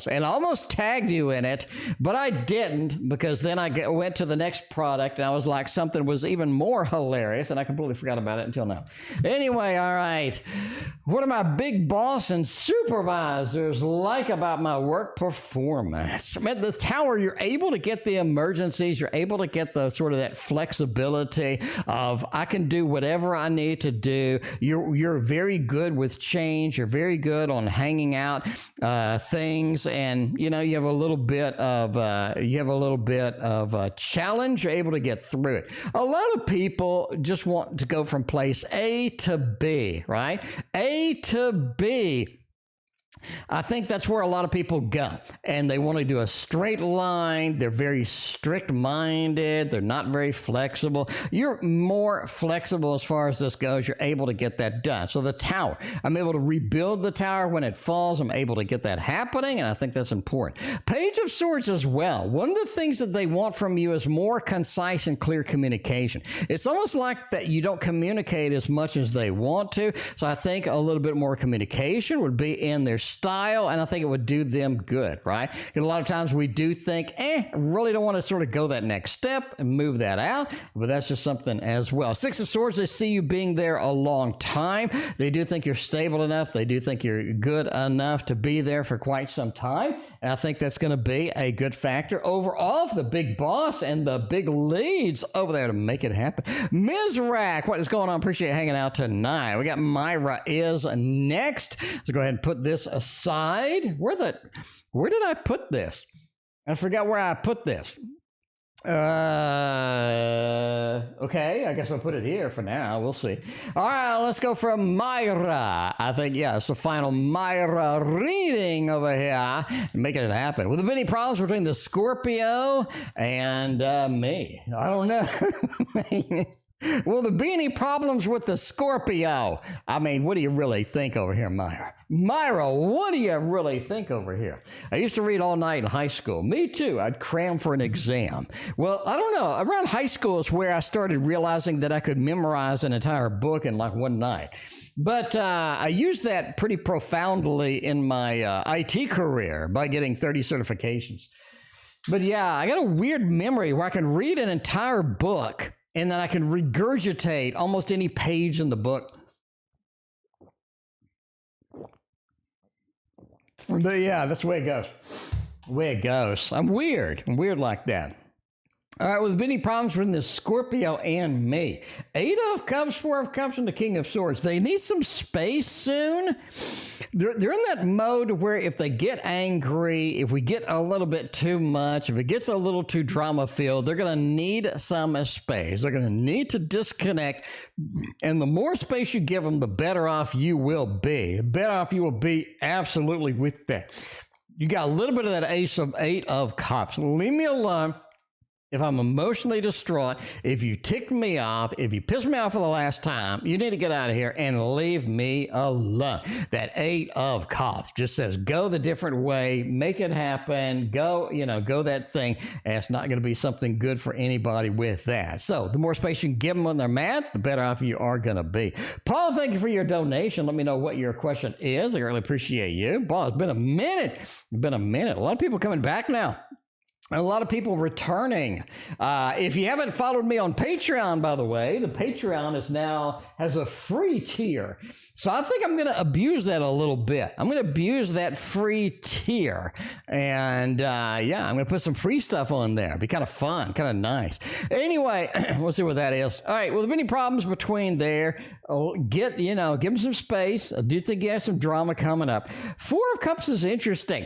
And I almost tagged you in it, but I didn't because then I went to the next product and I was like, something was even more hilarious and I completely forgot about it until now. Anyway, all right. What do my big boss and supervisors like about my work performance? I mean, the Tower, you're able to get the emergencies. You're able to get the sort of that flexibility of I can do whatever I need to do. You're very good with change. You're very good on hanging out things, and you have a little bit of challenge. You're able to get through it. A lot of people just want to go from place A to B, right? A to B. I think that's where a lot of people go, and they want to do a straight line. They're very strict-minded. They're not very flexible. You're more flexible as far as this goes. You're able to get that done. So the Tower, I'm able to rebuild the Tower when it falls. I'm able to get that happening, and I think that's important. Page of Swords as well. One of the things that they want from you is more concise and clear communication. It's almost like that you don't communicate as much as they want to, so I think a little bit more communication would be in their style, and I think it would do them good, right? And a lot of times we do think, really don't want to sort of go that next step and move that out, but that's just something as well. Six of Swords, they see you being there a long time. They do think you're stable enough. They do think you're good enough to be there for quite some time. And I think that's going to be a good factor overall for the big boss and the big leads over there to make it happen. Ms. Rack, what is going on? Appreciate you hanging out tonight. We got Maira is next. Let's go ahead and put this aside. Where did I put this? I forgot where I put this. Okay, I guess I'll put it here for now. We'll see. All right, let's go for Maira. I think, yeah, it's the final Maira reading over here. Making it happen. Will there be any problems between the Scorpio and me? I don't know. Will there be any problems with the Scorpio? I mean, what do you really think over here, Maira? Maira, what do you really think over here? I used to read all night in high school. Me too. I'd cram for an exam. Well, I don't know. Around high school is where I started realizing that I could memorize an entire book in like one night. But I used that pretty profoundly in my IT career by getting 30 certifications. But yeah, I got a weird memory where I can read an entire book and then I can regurgitate almost any page in the book. But yeah, that's the way it goes. The way it goes. I'm weird. I'm weird like that. All right, well, there's been any problems with the Scorpio and me. 8 of Cups, 4 of Cups, and the King of Swords. They need some space soon. They're in that mode where if they get angry, if we get a little bit too much, if it gets a little too drama-filled, they're going to need some space. They're going to need to disconnect. And the more space you give them, the better off you will be. The better off you will be absolutely with that. You got a little bit of that Eight of Cups. Leave me alone. If I'm emotionally distraught, if you ticked me off, if you pissed me off for the last time, you need to get out of here and leave me alone. That 8 of Cups just says, go the different way, make it happen, go that thing. And it's not going to be something good for anybody with that. So the more space you can give them when they're mad, the better off you are going to be. Paul, thank you for your donation. Let me know what your question is. I really appreciate you. Paul, it's been a minute. A lot of people coming back now. A lot of people returning. If you haven't followed me on Patreon, by the way, the Patreon has a free tier. So I think I'm going to abuse that a little bit. I'm going to abuse that free tier. And yeah, I'm going to put some free stuff on there. Be kind of fun, kind of nice. Anyway, we'll see what that is. All right, well, there any problems between there? Give them some space. I do think you have some drama coming up. 4 of Cups is interesting.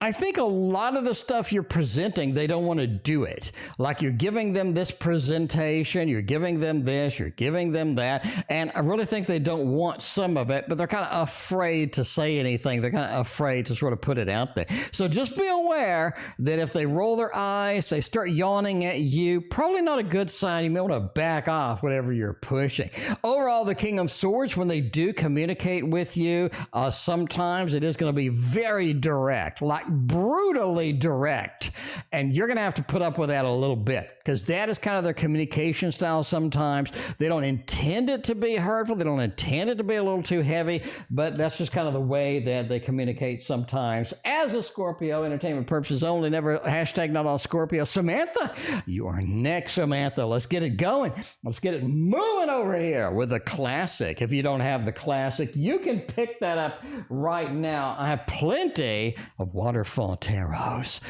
I think a lot of the stuff you're presenting, they don't want to do it. Like you're giving them this presentation, you're giving them this, you're giving them that. And I really think they don't want some of it, but they're kind of afraid to say anything. They're kind of afraid to sort of put it out there. So just be aware that if they roll their eyes, they start yawning at you, probably not a good sign. You may want to back off whatever you're pushing. Overall, the King of Swords, when they do communicate with you, sometimes it is going to be very direct, like brutally direct, and you're going to have to put up with that a little bit because that is kind of their communication style. Sometimes they don't intend it to be hurtful, they don't intend it to be a little too heavy, but that's just kind of the way that they communicate sometimes. As a Scorpio, entertainment purposes only, never hashtag not all Scorpio. Samantha, you are next. Samantha, let's get it going. Let's get it moving over here with a classic. If you don't have the classic, you can pick that up right now. I have plenty of waterfall tarots.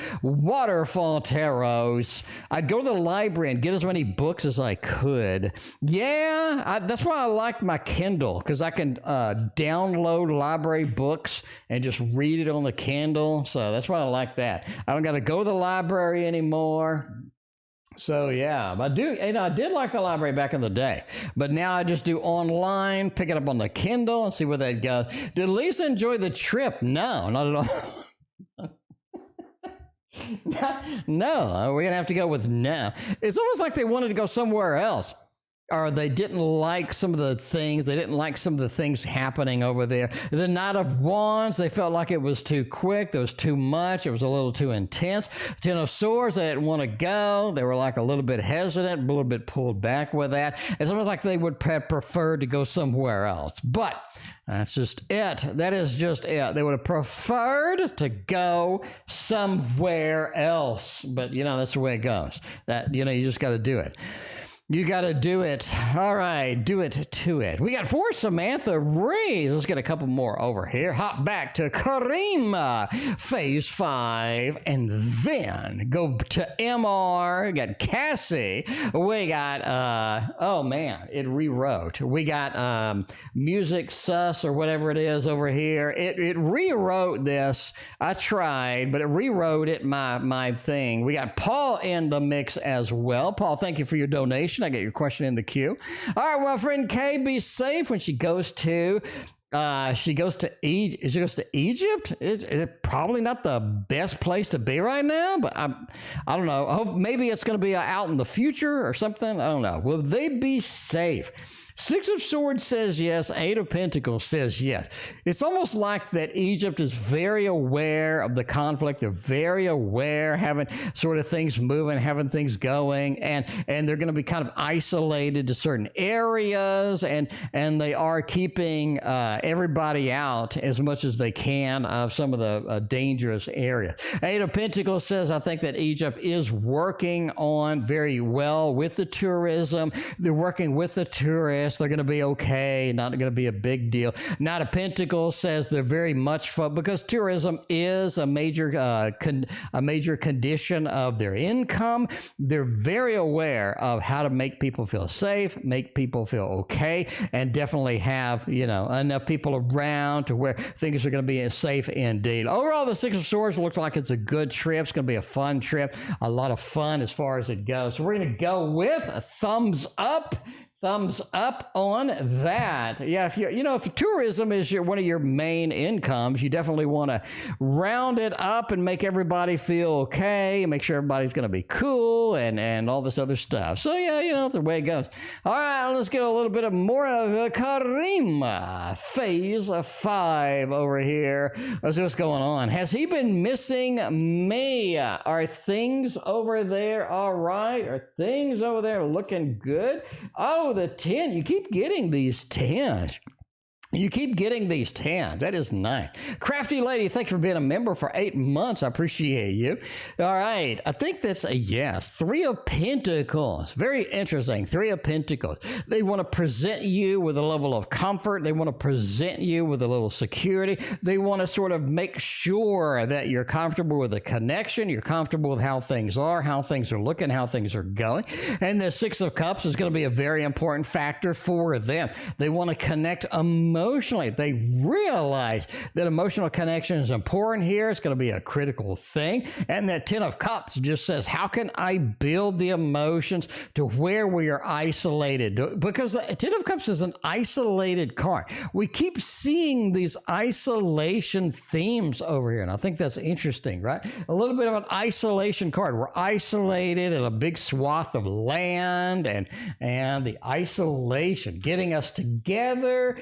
I'd go to the library and get as many books as I could. Yeah, that's why I like my Kindle, because I can download library books and just read it on the Kindle. So that's why I like that. I don't got to go to the library anymore. So yeah, I did like the library back in the day, but now I just do online, pick it up on the Kindle and see where that goes. Did Lisa enjoy the trip? No, not at all. No, we're going to have to go with no. It's almost like they wanted to go somewhere else. Or they didn't like some of the things. They didn't like some of the things happening over there. The Knight of Wands, they felt like it was too quick. There was too much. It was a little too intense. Ten of Swords, they didn't want to go. They were like a little bit hesitant, a little bit pulled back with that. It's almost like they would have preferred to go somewhere else. But that's just it. That is just it. They would have preferred to go somewhere else. But, that's the way it goes. You just got to do it. You got to do it. All right, do it to it. We got 4 Samantha Reed. Let's get a couple more over here. Hop back to Karima, phase 5, and then go to MR. We got Cassie. We got, oh man, it rewrote. We got Music Sus or whatever it is over here. It rewrote this. I tried, but it rewrote it, my thing. We got Paul in the mix as well. Paul, thank you for your donation. I get your question in the queue. All right, well, friend Kay, be safe when she goes to Egypt. It's probably not the best place to be right now, but I don't know. I hope maybe it's going to be out in the future or something. I don't know. Will they be safe? 6 of Swords says yes. 8 of Pentacles says yes. It's almost like that Egypt is very aware of the conflict. They're very aware, having sort of things moving, having things going, and they're going to be kind of isolated to certain areas, and they are keeping everybody out as much as they can of some of the dangerous areas. 8 of Pentacles says, I think that Egypt is working on very well with the tourism. They're working with the tourists. They're going to be okay, not going to be a big deal. Knight of Pentacles says they're very much because tourism is a major condition of their income. They're very aware of how to make people feel safe, make people feel okay, and definitely have, enough people around to where things are going to be safe indeed. Overall, the 6 of Swords looks like it's a good trip. It's going to be a fun trip, a lot of fun as far as it goes. So we're going to go with a thumbs up. Thumbs up on that. Yeah, if tourism is one of your main incomes, you definitely want to round it up and make everybody feel okay, and make sure everybody's going to be cool and all this other stuff. So yeah, the way it goes. All right, let's get a little bit of more of the Karima, phase 5 over here. Let's see what's going on. Has he been missing me? Are things over there all right? Are things over there looking good? Oh, the 10. You keep getting these 10s. You keep getting these 10s. That is nice. Crafty Lady, thank you for being a member for 8 months. I appreciate you. All right. I think that's a yes. 3 of Pentacles. Very interesting. 3 of Pentacles. They want to present you with a level of comfort. They want to present you with a little security. They want to sort of make sure that you're comfortable with the connection. You're comfortable with how things are looking, how things are going. And the 6 of Cups is going to be a very important factor for them. They want to connect emotionally. They realize that emotional connection is important here. It's going to be a critical thing. And that 10 of Cups just says, how can I build the emotions to where we are isolated? Because 10 of Cups is an isolated card. We keep seeing these isolation themes over here. And I think that's interesting, right? A little bit of an isolation card. We're isolated in a big swath of land, and the isolation, getting us together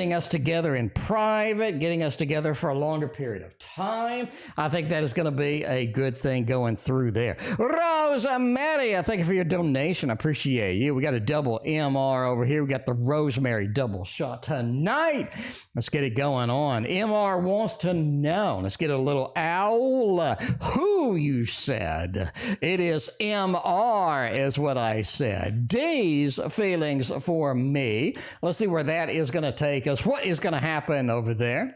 in private, getting us together for a longer period of time. I think that is going to be a good thing going through there. Rosemary, thank you for your donation. I appreciate you. We got a double MR over here. We got the Rosemary double shot tonight. Let's get it going on. MR wants to know. Let's get a little owl. Who you said? It is MR is what I said. D's feelings for me. Let's see where that is going to take us. What is going to happen over there?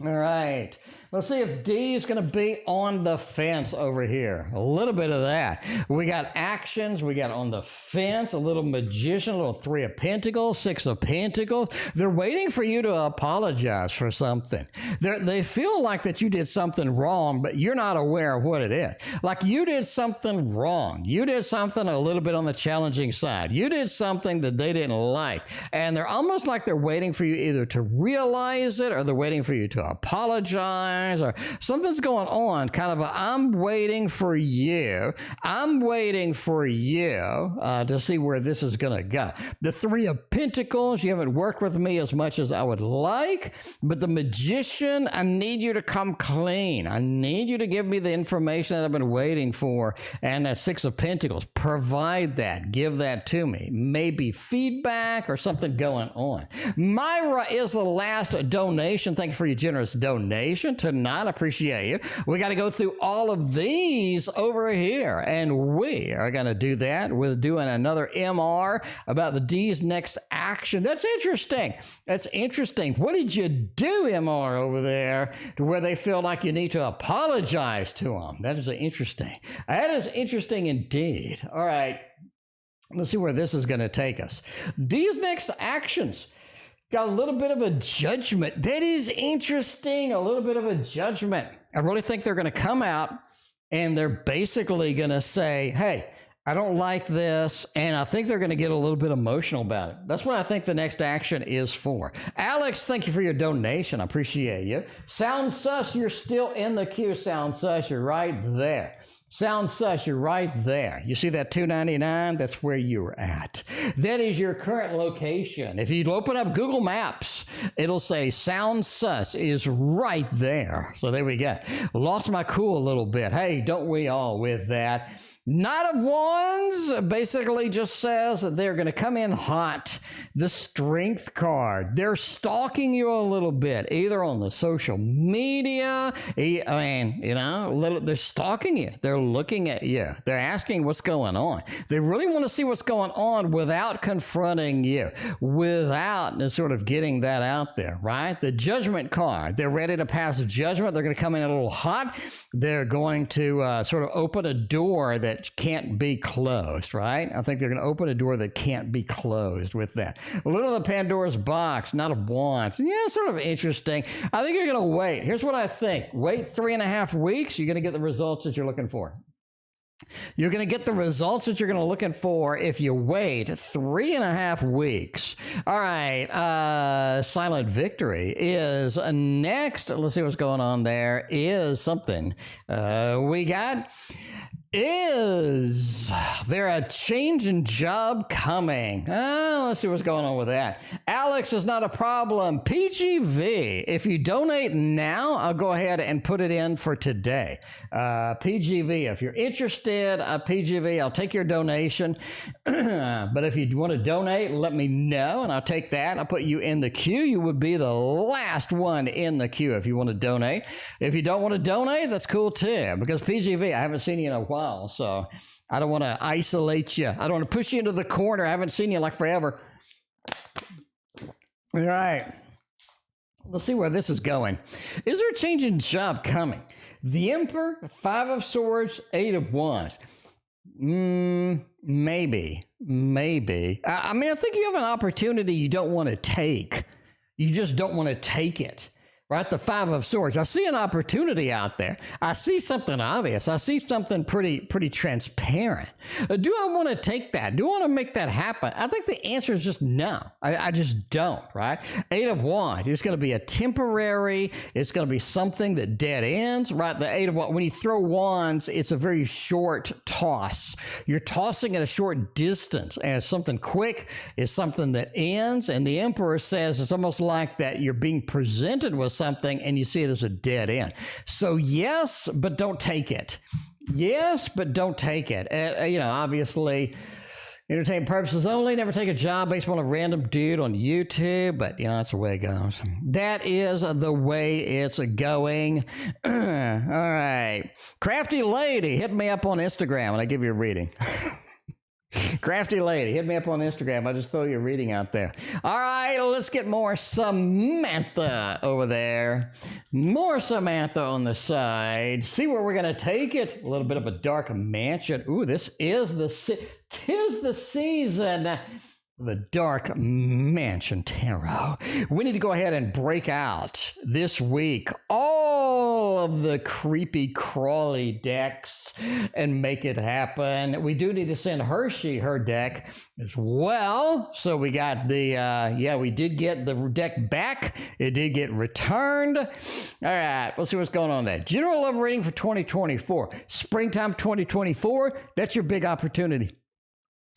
All right. Let's see if D is going to be on the fence over here. A little bit of that. We got actions. We got on the fence, a little Magician, a little 3 of Pentacles, 6 of Pentacles. They're waiting for you to apologize for something. They feel like that you did something wrong, but you're not aware of what it is. Like you did something wrong. You did something a little bit on the challenging side. You did something that they didn't like. And they're almost like they're waiting for you either to realize it or they're waiting for you to apologize. Or something's going on, kind of I'm waiting for you to see where this is going to go. The 3 of Pentacles, you haven't worked with me as much as I would like, but the Magician, I need you to come clean. I need you to give me the information that I've been waiting for. And that 6 of Pentacles, provide that, give that to me. Maybe feedback or something going on. Myra is the last donation. Thank you for your generous generous donation tonight. I appreciate you. We got to go through all of these over here, and we are going to do that with doing another MR about the D's next action. That's interesting. That's interesting. What did you do, MR, over there to where they feel like you need to apologize to them? That is interesting. That is interesting indeed. All right. Let's see where this is going to take us. D's next actions. Got a little bit of a judgment. That is interesting. A little bit of a judgment. I really think they're going to come out and they're basically going to say, hey, I don't like this. And I think they're going to get a little bit emotional about it. That's what I think the next action is for. Alex, thank you for your donation. I appreciate you. Sound Sus, you're still in the queue. Sound Sus, you're right there. Sound Sus, you're right there. You see that $2.99? That's where you're at. That is your current location. If you open up Google Maps, it'll say Sound Sus is right there. So there we go. Lost my cool a little bit. Hey, don't we all with that? Knight of Wands basically just says that they're going to come in hot. The Strength card. They're stalking you a little bit, either on the social media. They're stalking you. They're looking at you. They're asking what's going on. They really want to see what's going on without confronting you, without sort of getting that out there, right? The Judgment card. They're ready to pass judgment. They're going to come in a little hot. They're going to sort of open a door that can't be closed, right? I think they're going to open a door that can't be closed with that. A little of the Pandora's box, Knight of Wands. Yeah, sort of interesting. I think you're going to wait. Here's what I think. Wait 3.5 weeks. You're going to get the results that you're looking for. You're going to get the results that you're going to looking for if you wait 3.5 weeks. All right. Silent Victory is next. Let's see what's going on there. Is something we got. Is there a change in job coming? Let's see what's going on with that. Alex is not a problem. PGV, if you donate now, I'll go ahead and put it in for today. PGV, if you're interested, PGV, I'll take your donation. But if you want to donate, let me know, and I'll take that. I'll put you in the queue. You would be the last one in the queue if you want to donate. If you don't want to donate, that's cool too, because PGV, I haven't seen you in a while. So I don't want to isolate you. I don't want to push you into the corner. I haven't seen you like forever. All right. Let's see where this is going. Is there a change in job coming? The Emperor, 5 of Swords, 8 of Wands. Maybe. I mean, I think you have an opportunity you don't want to take. You just don't want to take it. Right, the 5 of Swords. I see an opportunity out there. I see something obvious. I see something pretty transparent. Do I want to take that? Do I want to make that happen? I think the answer is just no. I just don't, right? 8 of Wands. It's going to be a temporary. It's going to be something that dead ends, right? The 8 of Wands. When you throw wands, it's a very short toss. You're tossing at a short distance, and it's something quick. It's something that ends, and the Emperor says it's almost like that you're being presented with something and you see it as a dead end. So yes, but don't take it. Yes, but don't take it. Obviously, entertainment purposes only. Never take a job based on a random dude on YouTube, but that's the way it goes. That is the way it's going. All right. Crafty Lady, hit me up on Instagram and I give you a reading. Crafty Lady, hit me up on Instagram. I'll just throw you a reading out there. All right, let's get more Samantha over there. More Samantha on the side. See where we're going to take it. A little bit of a dark mansion. Ooh, this is tis the season. The Dark Mansion Tarot. We need to go ahead and break out this week all of the creepy crawly decks and make it happen. We do need to send Hershey her deck as well. So we got we did get the deck back. It did get returned. All right, let's see what's going on there. General love reading for 2024. Springtime 2024, that's your big opportunity.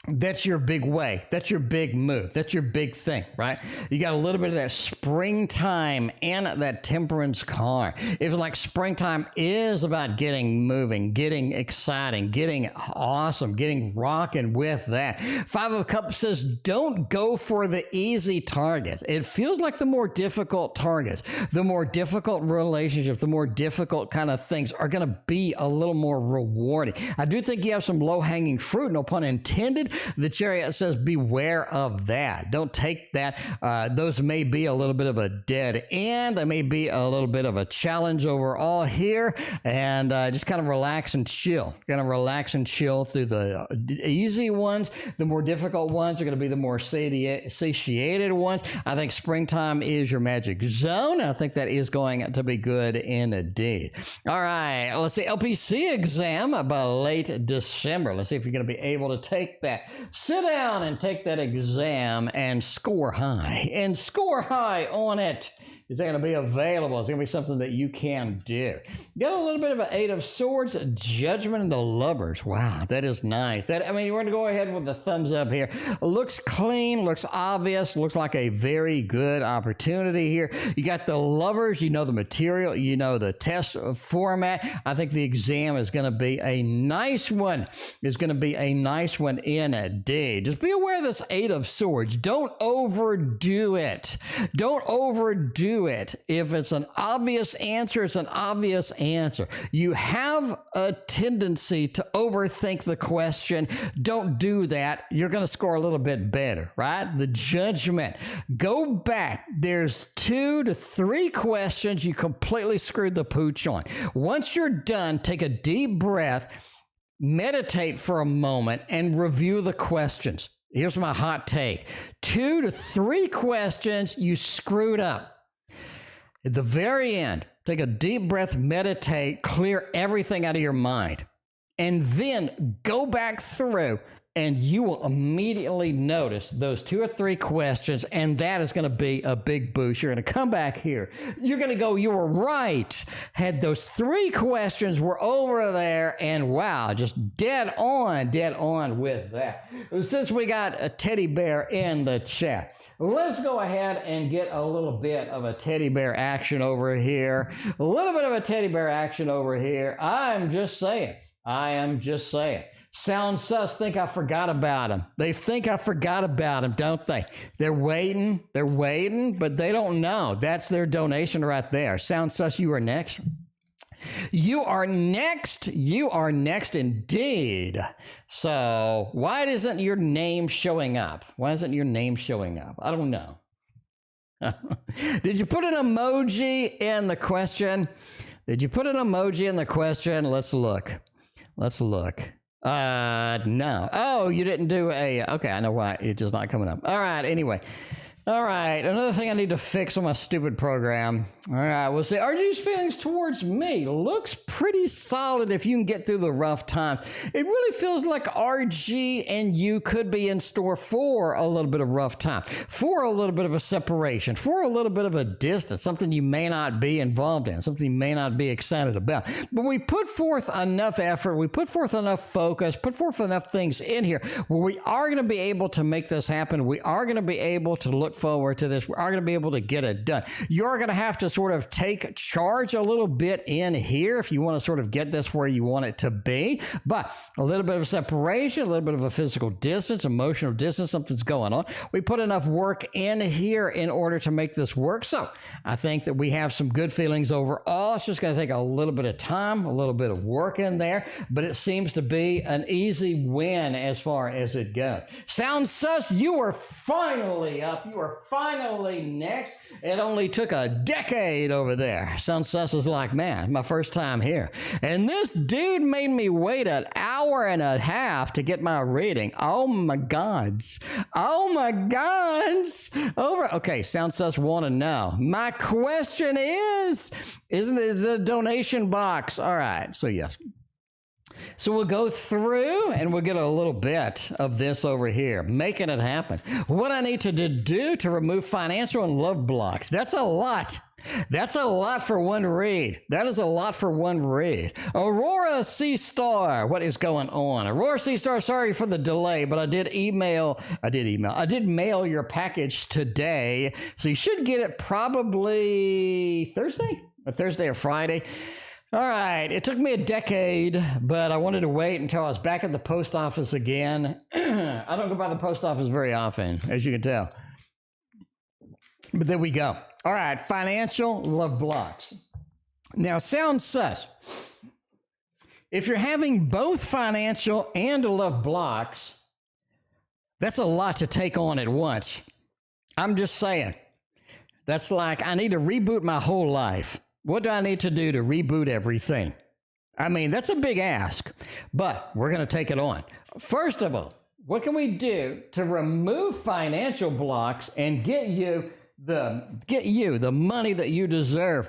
That's your big way. That's your big move. That's your big thing, right? You got a little bit of that springtime and that temperance card. It's like springtime is about getting moving, getting exciting, getting awesome, getting rocking with that. Five of Cups says, don't go for the easy targets. It feels like the more difficult targets, the more difficult relationships, the more difficult kind of things are going to be a little more rewarding. I do think you have some low-hanging fruit, no pun intended. The Chariot says, beware of that. Don't take that. Those may be a little bit of a dead end. They may be a little bit of a challenge overall here. And just kind of relax and chill. Kind of relax and chill through the easy ones. The more difficult ones are going to be the more satiated ones. I think springtime is your magic zone. I think that is going to be good indeed. All right. Let's see. LPC exam by late December. Let's see if you're going to be able to take that. Sit down and take that exam and score high. And score high on it. Is that going to be available? It's going to be something that you can do. Got a little bit of an Eight of Swords, Judgment, and the Lovers. Wow, that is nice. We're going to go ahead with the thumbs up here. Looks clean, looks obvious, looks like a very good opportunity here. You got the Lovers, you know the material, you know the test format. I think the exam is going to be a nice one. It's going to be a nice one indeed. Just be aware of this Eight of Swords. Don't overdo it. Don't overdo it. If it's an obvious answer, it's an obvious answer. You have a tendency to overthink the question. Don't do that. You're going to score a little bit better, right? The Judgment. Go back. There's 2 to 3 questions you completely screwed the pooch on. Once you're done, take a deep breath, meditate for a moment, and review the questions. Here's my hot take. 2 to 3 questions you screwed up. At the very end, take a deep breath, meditate, clear everything out of your mind, and then go back through and you will immediately notice those 2 or 3 questions, and that is going to be a big boost. You're going to come back here. You're going to go, you were right. Had those 3 questions were over there, and wow, just dead on with that. Since we got a teddy bear in the chat, let's go ahead and get a little bit of a teddy bear action over here. A little bit of a teddy bear action over here. I am just saying. Sound sus think I forgot about him. They think I forgot about him, don't they? They're waiting, but they don't know. That's their donation right there. Sound sus, you are next. You are next indeed. So why isn't your name showing up? I don't know. Did you put an emoji in the question? Let's look. No. Oh, you didn't do okay, I know why. It's just not coming up. All right, anyway. All right, another thing I need to fix on my stupid program. All right, we'll see. RG's feelings towards me looks pretty solid if you can get through the rough times. It really feels like RG and you could be in store for a little bit of rough time, for a little bit of a separation, for a little bit of a distance, something you may not be involved in, something you may not be excited about. But we put forth enough effort, we put forth enough focus, put forth enough things in here where we are going to be able to make this happen. We are going to be able to look forward to this. We are going to be able to get it done. You're going to have to sort of take charge a little bit in here if you want to sort of get this where you want it to be. But a little bit of separation, a little bit of a physical distance, emotional distance, something's going on. We put enough work in here in order to make this work. So I think that we have some good feelings overall. It's just going to take a little bit of time, a little bit of work in there, but it seems to be an easy win as far as it goes. Sound sus, you are finally up. You are finally next. It only took a decade over there. Sound sus is like, man, my first time here. And this dude made me wait an hour and a half to get my reading. Oh my gods. Okay, Sound sus want to know. My question is, isn't it a donation box? All right, so yes. So we'll go through and we'll get a little bit of this over here, making it happen. What I need to do to remove financial and love blocks. That's a lot. That's a lot for one read. That is a lot for one read. Aurora C Star, what is going on? Aurora C Star, sorry for the delay, but I did mail your package today. So you should get it probably Thursday or Friday. All right, it took me a decade, but I wanted to wait until I was back at the post office again. I don't go by the post office very often, as you can tell. But there we go. All right, financial love blocks. Now, sounds sus. If you're having both financial and love blocks, that's a lot to take on at once. I'm just saying. That's like, I need to reboot my whole life. What do I need to do to reboot everything? I mean, that's a big ask, but we're going to take it on. First of all, what can we do to remove financial blocks and get you the money that you deserve?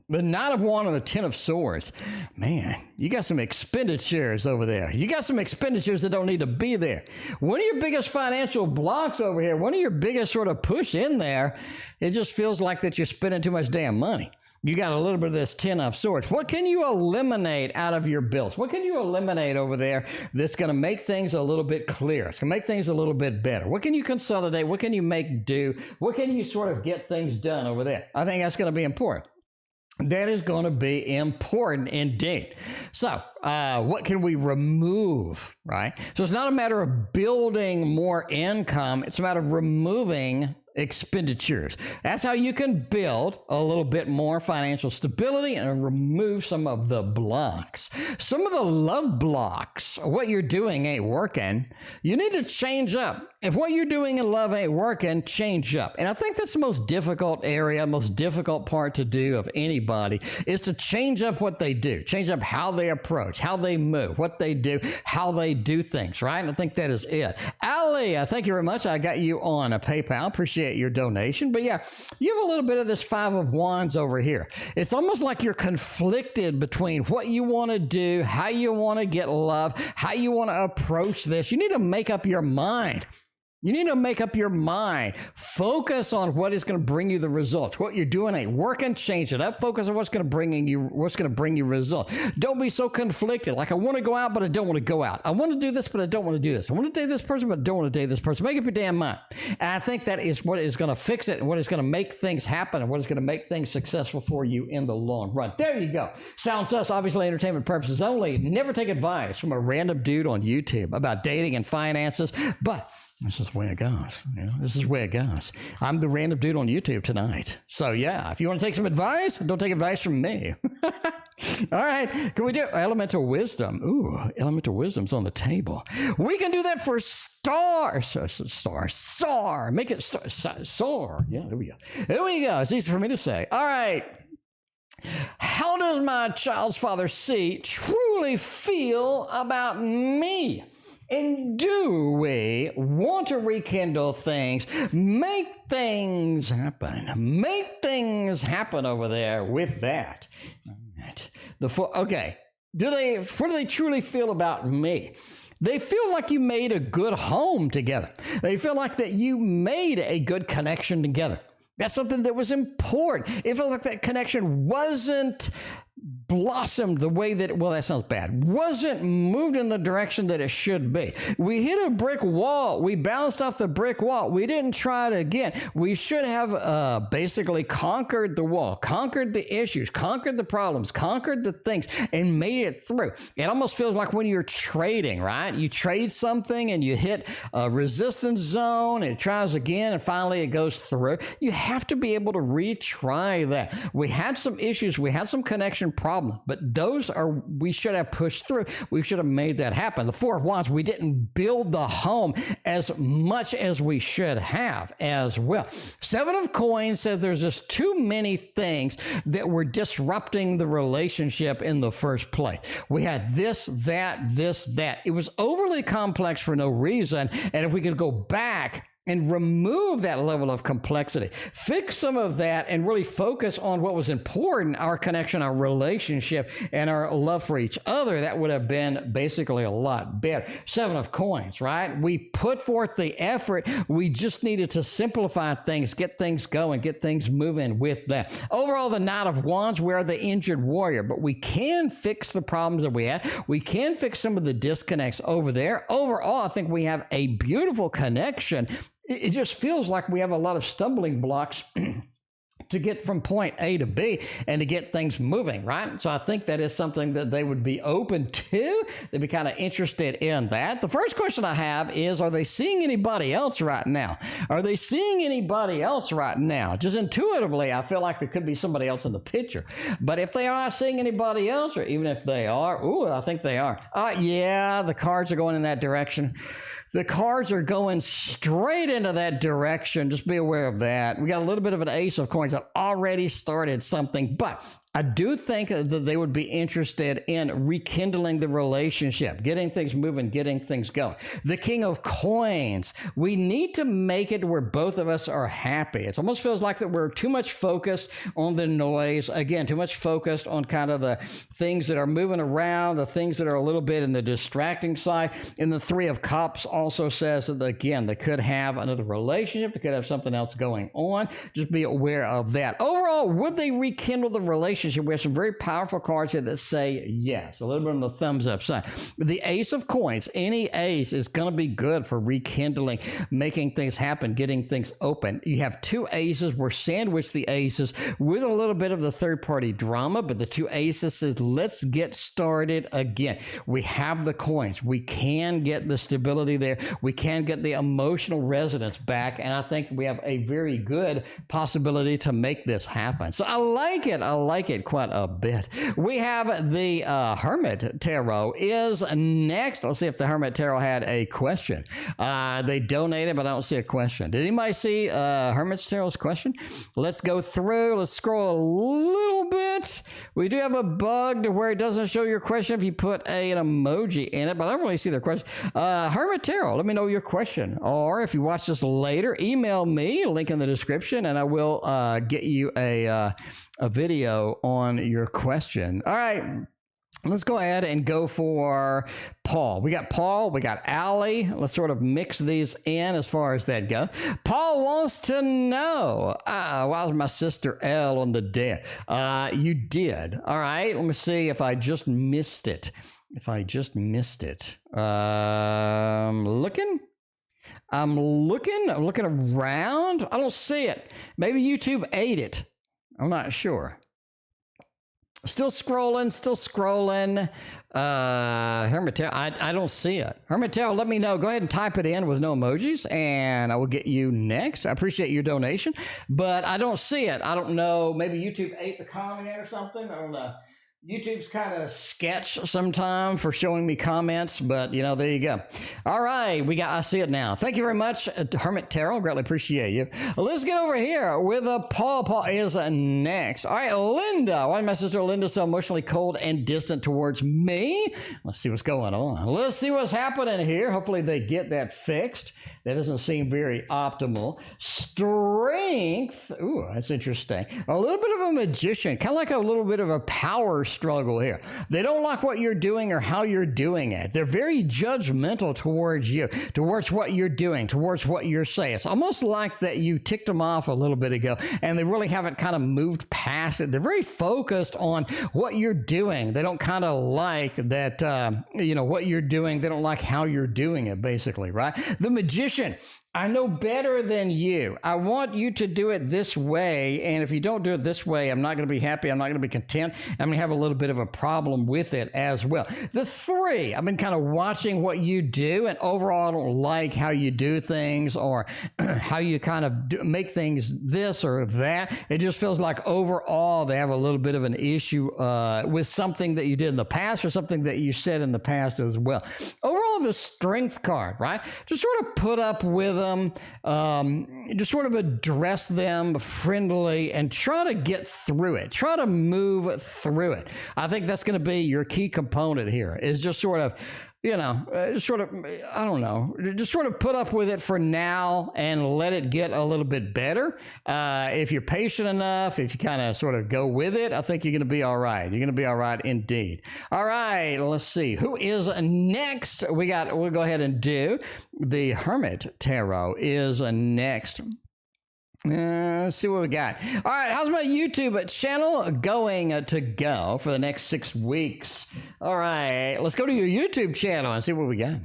The Knight of Wands and the Ten of Swords. Man, you got some expenditures over there. You got some expenditures that don't need to be there. One of your biggest financial blocks over here, one of your biggest sort of push in there, it just feels like that you're spending too much damn money. You got a little bit of this Ten of Swords. What can you eliminate out of your bills? What can you eliminate over there that's going to make things a little bit clearer? It's going to make things a little bit better. What can you consolidate? What can you make do? What can you sort of get things done over there? I think that's going to be important. That is going to be important indeed. So what can we remove, right? So it's not a matter of building more income. It's a matter of removing expenditures. That's how you can build a little bit more financial stability and remove some of the blocks. Some of the love blocks, what you're doing ain't working. You need to change up. If what you're doing in love ain't working, change up. And I think that's the most difficult area, most difficult part to do of anybody is to change up what they do, change up how they approach, how they move, what they do, how they do things, right? And I think that is it. Ali, thank you very much. I got you on a PayPal. Appreciate your donation. But yeah, you have a little bit of this Five of Wands over here. It's almost like you're conflicted between what you want to do, how you want to get love, how you want to approach this. You need to make up your mind. You need to make up your mind. Focus on what is going to bring you the results. What you're doing ain't working, change it up. Focus on what's going to bring you results. Don't be so conflicted. Like, I want to go out, but I don't want to go out. I want to do this, but I don't want to do this. I want to date this person, but I don't want to date this person. Make up your damn mind. And I think that is what is going to fix it and what is going to make things happen and what is going to make things successful for you in the long run. There you go. Sounds sus, obviously entertainment purposes only. Never take advice from a random dude on YouTube about dating and finances, but this is the way it goes. You know, this is the way it goes. I'm the random dude on YouTube tonight. So yeah, if you want to take some advice, don't take advice from me. All right, can we do elemental wisdom? Ooh, elemental wisdom's on the table. We can do that for star. Make it star. Yeah, there we go. There we go. It's easy for me to say. All right. How does my child's father C truly feel about me? And do we want to rekindle things, make things happen over there with that? All right. Okay. What do they truly feel about me? They feel like you made a good home together. They feel like that you made a good connection together. That's something that was important. It felt like that connection wasn't blossomed the way that, well, that sounds bad, wasn't moved in the direction that it should be. We hit a brick wall. We bounced off the brick wall. We didn't try it again. We should have basically conquered the wall, conquered the issues, conquered the problems, conquered the things, and made it through. It almost feels like when you're trading, right? You trade something and you hit a resistance zone, and it tries again, and finally it goes through. You have to be able to retry that. We had some issues. We had some connection problem, but we should have pushed through. We should have made that happen. The Four of Wands, we didn't build the home as much as we should have as well. Seven of Coins says there's just too many things that were disrupting the relationship in the first place. We had this, that. It was overly complex for no reason. And if we could go back and remove that level of complexity. Fix some of that and really focus on what was important, our connection, our relationship, and our love for each other. That would have been basically a lot better. 7 of coins, right? We put forth the effort. We just needed to simplify things, get things going, get things moving with that. Overall, the Knight of Wands, we're the injured warrior, but we can fix the problems that we had. We can fix some of the disconnects over there. Overall, I think we have a beautiful connection. It just feels like we have a lot of stumbling blocks to get from point A to B and to get things moving, right? So I think that is something that they would be open to. They'd be kind of interested in that. The first question I have is, are they seeing anybody else right now? Are they seeing anybody else right now? Just intuitively, I feel like there could be somebody else in the picture. But if they are seeing anybody else, or even if they are, I think they are. Yeah, the cards are going in that direction. The cards are going straight into that direction. Just be aware of that. We got a little bit of an ace of coins that already started something, but I do think that they would be interested in rekindling the relationship, getting things moving, getting things going. The King of Coins, we need to make it where both of us are happy. It almost feels like that we're too much focused on the noise. Again, too much focused on kind of the things that are moving around, the things that are a little bit in the distracting side. And the 3 of Cups also says that, again, they could have another relationship. They could have something else going on. Just be aware of that. Overall, would they rekindle the relationship? We have some very powerful cards here that say yes. A little bit on the thumbs up side. The Ace of Coins, any ace is going to be good for rekindling, making things happen, getting things open. You have 2 aces. We're sandwiched the aces with a little bit of the third-party drama, but the 2 aces says, let's get started again. We have the coins. We can get the stability there. We can get the emotional resonance back, and I think we have a very good possibility to make this happen. So I like it. I like it quite a bit. We have the Hermit Tarot is next. Let's see if the Hermit Tarot had a question. They donated, but I don't see a question. Did anybody see Hermit Tarot's question? Let's go through. Let's scroll a little bit. We do have a bug to where it doesn't show your question if you put an emoji in it, but I don't really see the question. Hermit Tarot, let me know your question. Or if you watch this later, email me, link in the description, and I will get you a video on your question. All right, let's go ahead and go for Paul. We got Paul, we got Allie. Let's sort of mix these in as far as that goes. Paul wants to know, why was my sister L on the deck? You did. All right, let me see if I just missed it. I'm looking around. I don't see it. Maybe YouTube ate it. I'm not sure. Still scrolling. Hermit Tarot, I don't see it. Hermit Tarot, let me know. Go ahead and type it in with no emojis, and I will get you next. I appreciate your donation, but I don't see it. I don't know. Maybe YouTube ate the comment or something. I don't know. YouTube's kind of sketch sometime for showing me comments, but you know, there you go. All right, I see it now. Thank you very much, Hermit Tarot. Greatly appreciate you. Let's get over here with Paul. Paul is next. All right, Linda. Why is my sister Linda so emotionally cold and distant towards me? Let's see what's going on. Let's see what's happening here. Hopefully they get that fixed. That doesn't seem very optimal. Strength. Ooh, that's interesting. A little bit of a magician, kind of like a little bit of a power struggle here. They don't like what you're doing or how you're doing it. They're very judgmental towards you, towards what you're doing, towards what you're saying. It's almost like that you ticked them off a little bit ago and they really haven't kind of moved past it. They're very focused on what you're doing. They don't kind of like that, what you're doing. They don't like how you're doing it, basically, right? The magician. I know better than you. I want you to do it this way, and if you don't do it this way, I'm not going to be happy. I'm not going to be content. I'm going to have a little bit of a problem with it as well. The 3, I've been kind of watching what you do, and overall, I don't like how you do things or how you kind of make things this or that. It just feels like overall, they have a little bit of an issue with something that you did in the past or something that you said in the past as well. Overall, the Strength card, right? Just sort of put up with them, just sort of address them friendly and try to get through it. Try to move through it. I think that's going to be your key component here, is just sort of just sort of, I don't know, just sort of put up with it for now and let it get a little bit better. If you're patient enough, if you kind of sort of go with it, I think you're going to be all right. You're going to be all right indeed. All right, let's see. Who is next? We'll go ahead and do the Hermit Tarot is next. Let's see what we got. All right, how's my YouTube channel going to go for the next 6 weeks? All right, let's go to your YouTube channel and see what we got.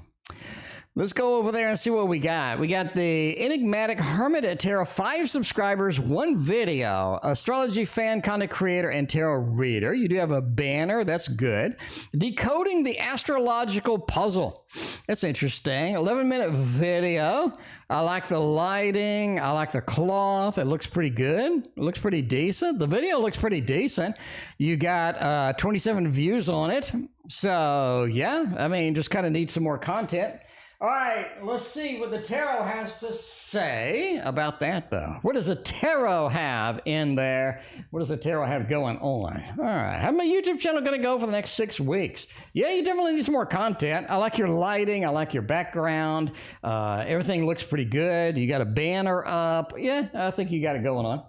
Let's go over there and see what we got. We got the Enigmatic Hermit Tarot, 5 subscribers, 1 video, astrology fan, content creator, and tarot reader. You do have a banner. That's good. Decoding the astrological puzzle. That's interesting. 11-minute video. I like the lighting. I like the cloth. It looks pretty good. It looks pretty decent. The video looks pretty decent. You got 27 views on it. So, yeah, I mean, just kind of need some more content. All right, let's see what the tarot has to say about that, though. What does the tarot have in there? What does the tarot have going on? All right, how's my YouTube channel going to go for the next 6 weeks? Yeah, you definitely need some more content. I like your lighting. I like your background. Everything looks pretty good. You got a banner up. Yeah, I think you got it going on.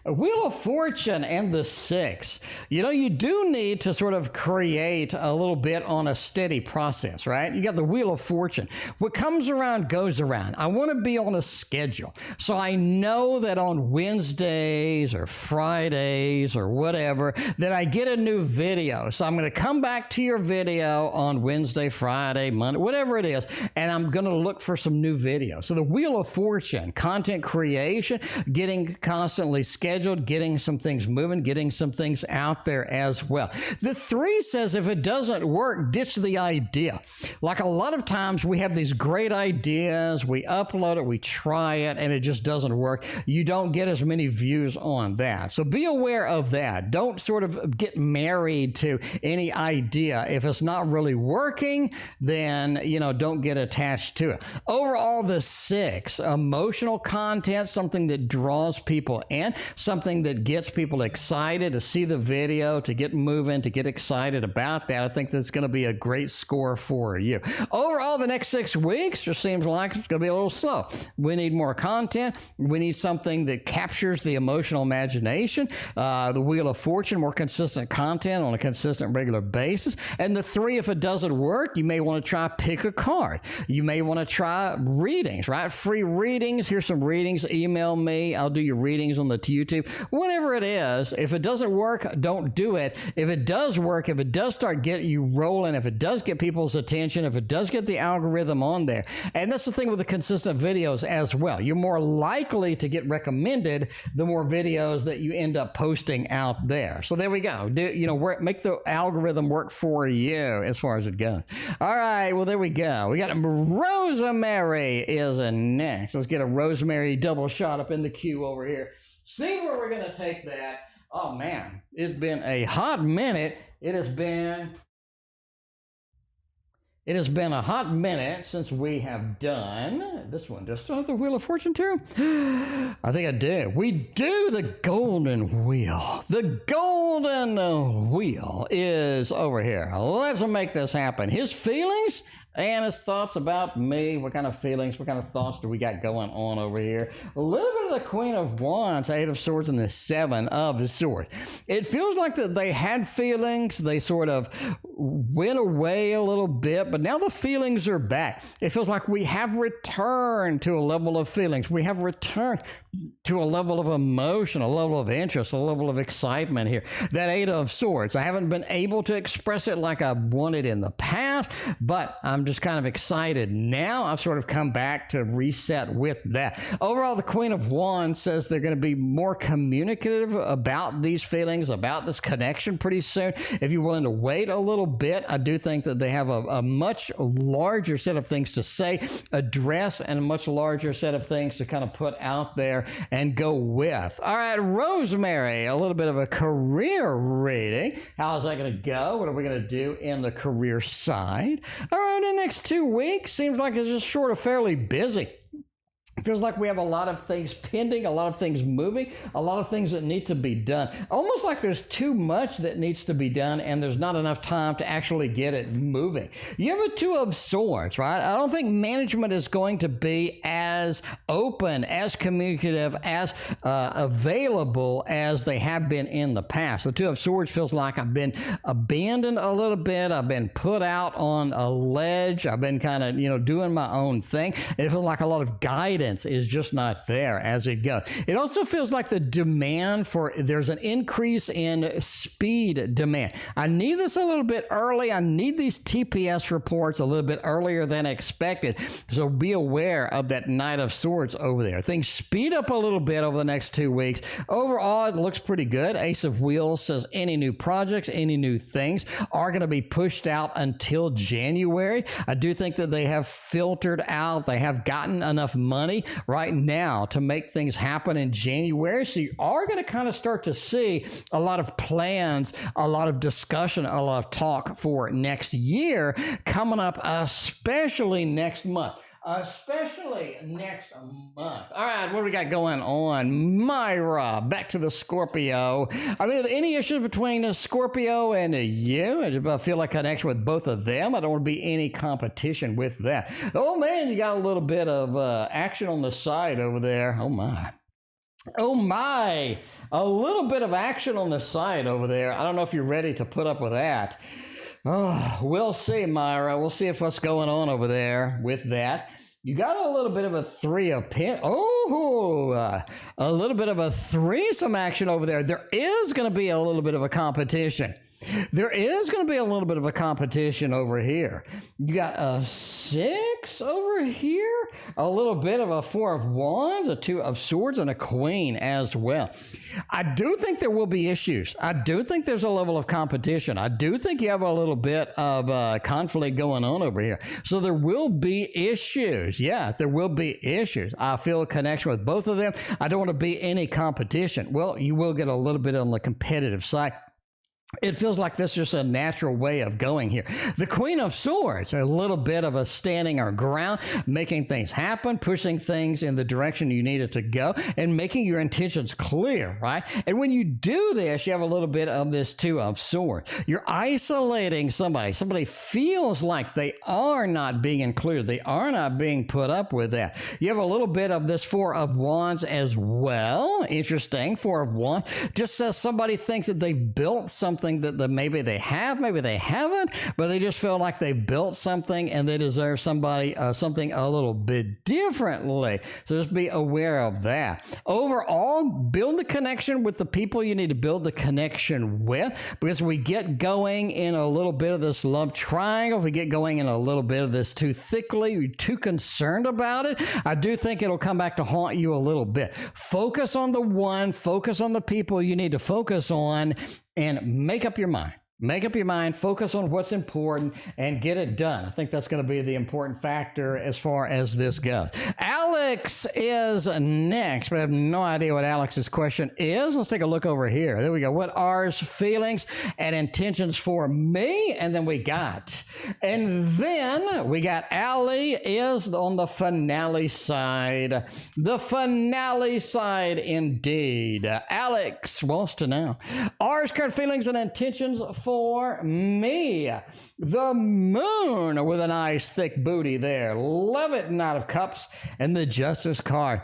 A Wheel of Fortune and the 6. You do need to sort of create a little bit on a steady process, right? You got the Wheel of Fortune. What comes around goes around. I want to be on a schedule. So I know that on Wednesdays or Fridays or whatever, that I get a new video. So I'm going to come back to your video on Wednesday, Friday, Monday, whatever it is, and I'm going to look for some new videos. So the Wheel of Fortune, content creation, getting constantly scheduled, getting some things moving, getting some things out there as well. The 3 says if it doesn't work, ditch the idea. Like a lot of times we have these great ideas, we upload it, we try it, and it just doesn't work. You don't get as many views on that. So be aware of that. Don't sort of get married to any idea. If it's not really working, then, don't get attached to it. Overall, the 6, emotional content, something that draws people in, something that gets people excited to see the video, to get moving, to get excited about that. I think that's going to be a great score for you. Overall, the next 6 weeks just seems like it's going to be a little slow. We need more content. We need something that captures the emotional imagination. The Wheel of Fortune, more consistent content on a consistent, regular basis. And the 3, if it doesn't work, you may want to try pick a card. You may want to try readings, right? Free readings. Here's some readings. Email me. I'll do your readings on the YouTube. Whatever it is, if it doesn't work, don't do it. If it does work, if it does start getting you rolling, if it does get people's attention, if it does get the algorithm on there, and that's the thing with the consistent videos as well. You're more likely to get recommended the more videos that you end up posting out there. So there we go. Make the algorithm work for you as far as it goes. All right, well, there we go. We got Rosemary is next. Let's get a Rosemary double shot up in the queue over here. See where we're going to take that. Oh, man, it's been a hot minute. It has been a hot minute since we have done this one. Does still have the Wheel of Fortune too? I think I do. We do the Golden Wheel. The Golden Wheel is over here. Let's make this happen. His feelings and his thoughts about me. What kind of feelings, what kind of thoughts do we got going on over here? A little bit of the Queen of Wands, 8 of Swords, and the 7 of Swords. It feels like that they had feelings. They sort of went away a little bit, but now the feelings are back. It feels like we have returned to a level of feelings. We have returned to a level of emotion, a level of interest, a level of excitement here. That 8 of Swords, I haven't been able to express it like I wanted in the past, but I'm just kind of excited now. I've sort of come back to reset with that. Overall, the Queen of Wands says they're going to be more communicative about these feelings, about this connection pretty soon. If you're willing to wait a little bit, I do think that they have a much larger set of things to say, address, and a much larger set of things to kind of put out there and go with. All right, Rosemary, a little bit of a career reading. How's that going to go? What are we going to do in the career side? All right, the next 2 weeks seems like it's just sort of fairly busy. It feels like we have a lot of things pending, a lot of things moving, a lot of things that need to be done. Almost like there's too much that needs to be done and there's not enough time to actually get it moving. You have a Two of Swords, right? I don't think management is going to be as open, as communicative, as available as they have been in the past. The Two of Swords feels like I've been abandoned a little bit. I've been put out on a ledge. I've been kind of, doing my own thing. It feels like a lot of guidance is just not there as it goes. It also feels like the demand there's an increase in speed demand. I need this a little bit early. I need these TPS reports a little bit earlier than expected. So be aware of that Knight of Swords over there. Things speed up a little bit over the next 2 weeks. Overall, it looks pretty good. Ace of Wheels says any new projects, any new things are going to be pushed out until January. I do think that they have filtered out, they have gotten enough money right now to make things happen in January. So you are going to kind of start to see a lot of plans, a lot of discussion, a lot of talk for next year coming up, especially next month. All right, what do we got going on? Maira, back to the Scorpio. I mean, are there any issues between a Scorpio and you? I feel like connection with both of them. I don't want to be any competition with that. Oh, man, you got a little bit of action on the side over there. Oh, my. Oh, my. A little bit of action on the side over there. I don't know if you're ready to put up with that. Oh, we'll see, Maira. We'll see if what's going on over there with that. You got a little bit of a Three of Pentacles. Oh, a little bit of a threesome action over there. There is going to be a little bit of a competition. There is going to be a little bit of a competition over here. You got a 6 over here, a little bit of a 4 of Wands, a 2 of Swords, and a Queen as well. I do think there will be issues. I do think there's a level of competition. I do think you have a little bit of conflict going on over here. So there will be issues. Yeah, there will be issues. I feel a connection with both of them. I don't want to be any competition. Well, you will get a little bit on the competitive side. It feels like this is just a natural way of going here. The Queen of Swords, a little bit of a standing our ground, making things happen, pushing things in the direction you need it to go, and making your intentions clear, right? And when you do this, you have a little bit of this Two of Swords. You're isolating somebody. Somebody feels like they are not being included. They are not being put up with that. You have a little bit of this 4 of Wands as well. Interesting. 4 of Wands just says somebody thinks that they've built something that maybe they have, maybe they haven't, but they just feel like they built something and they deserve something a little bit differently. So just be aware of that. Overall, build the connection with the people you need to build the connection with, because we get going in a little bit of this love triangle, if we get going in a little bit of this too thickly, you're too concerned about it, I do think it'll come back to haunt you a little bit. Focus on the one, focus on the people you need to focus on, and make up your mind. Make up your mind, focus on what's important, and get it done. I think that's going to be the important factor as far as this goes. Alex is next, but I have no idea what Alex's question is. Let's take a look over here. There we go. What are feelings and intentions for me? And then we got Allie is on the finale side. The finale side, indeed. Alex wants to know, R's card feelings and intentions for me. The Moon with a nice thick booty there. Love it, Knight of Cups, and the Justice card.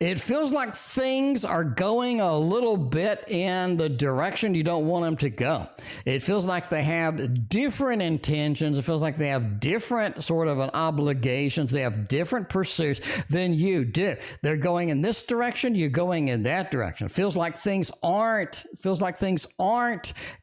It feels like things are going a little bit in the direction you don't want them to go. It feels like they have different intentions. It feels like they have different sort of obligations. They have different pursuits than you do. They're going in this direction. You're going in that direction. It feels like things aren't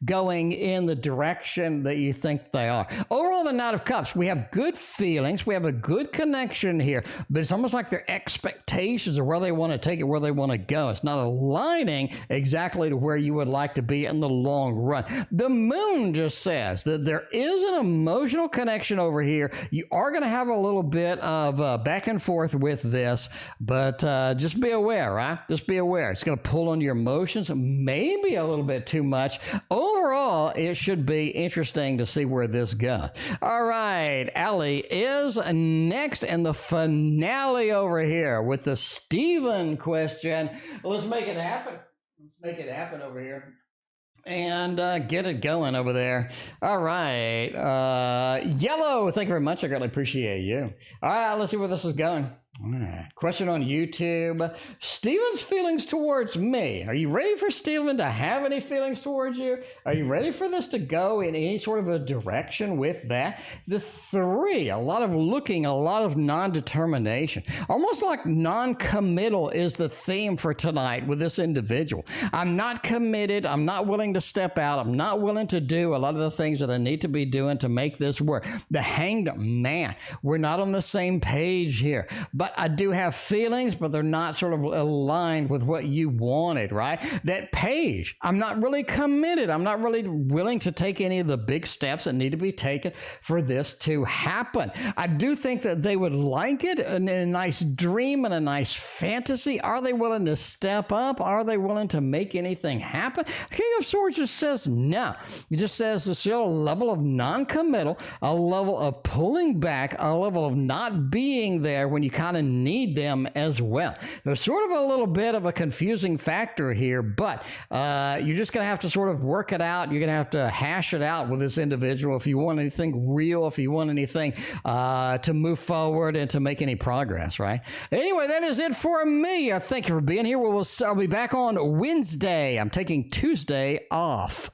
going in the direction that you think they are. Overall, the Knight of Cups, we have good feelings. We have a good connection here, but it's almost like their expectations or where they want to take it, where they want to go. It's not aligning exactly to where you would like to be in the long run. The Moon just says that there is an emotional connection over here. You are going to have a little bit of back and forth with this, but just be aware, right? Just be aware. It's going to pull on your emotions, maybe a little bit too much. Overall, overall, it should be interesting to see where this goes. All right, Allie is next in the finale over here with the Stephen question. Let's make it happen. Let's make it happen over here. And get it going over there. All right. Yellow, thank you very much. I greatly appreciate you. All right, let's see where this is going. All right. Question on YouTube. Steven's feelings towards me. Are you ready for Steven to have any feelings towards you? Are you ready for this to go in any sort of a direction with that? The 3, a lot of looking, a lot of non-determination. Almost like non-committal is the theme for tonight with this individual. I'm not committed. I'm not willing to step out. I'm not willing to do a lot of the things that I need to be doing to make this work. The Hanged Man. We're not on the same page here. But I do have feelings, but they're not sort of aligned with what you wanted, right? That Page, I'm not really committed. I'm not really willing to take any of the big steps that need to be taken for this to happen. I do think that they would like it, a nice dream and a nice fantasy. Are they willing to step up? Are they willing to make anything happen? King of Swords just says no. It just says there's still a level of non-committal, a level of pulling back, a level of not being there when you kind of need them as well. There's sort of a little bit of a confusing factor here, but you're just going to have to sort of work it out. You're going to have to hash it out with this individual if you want anything real, if you want anything to move forward and to make any progress, right? Anyway, that is it for me. Thank you for being here. I'll be back on Wednesday. I'm taking Tuesday off.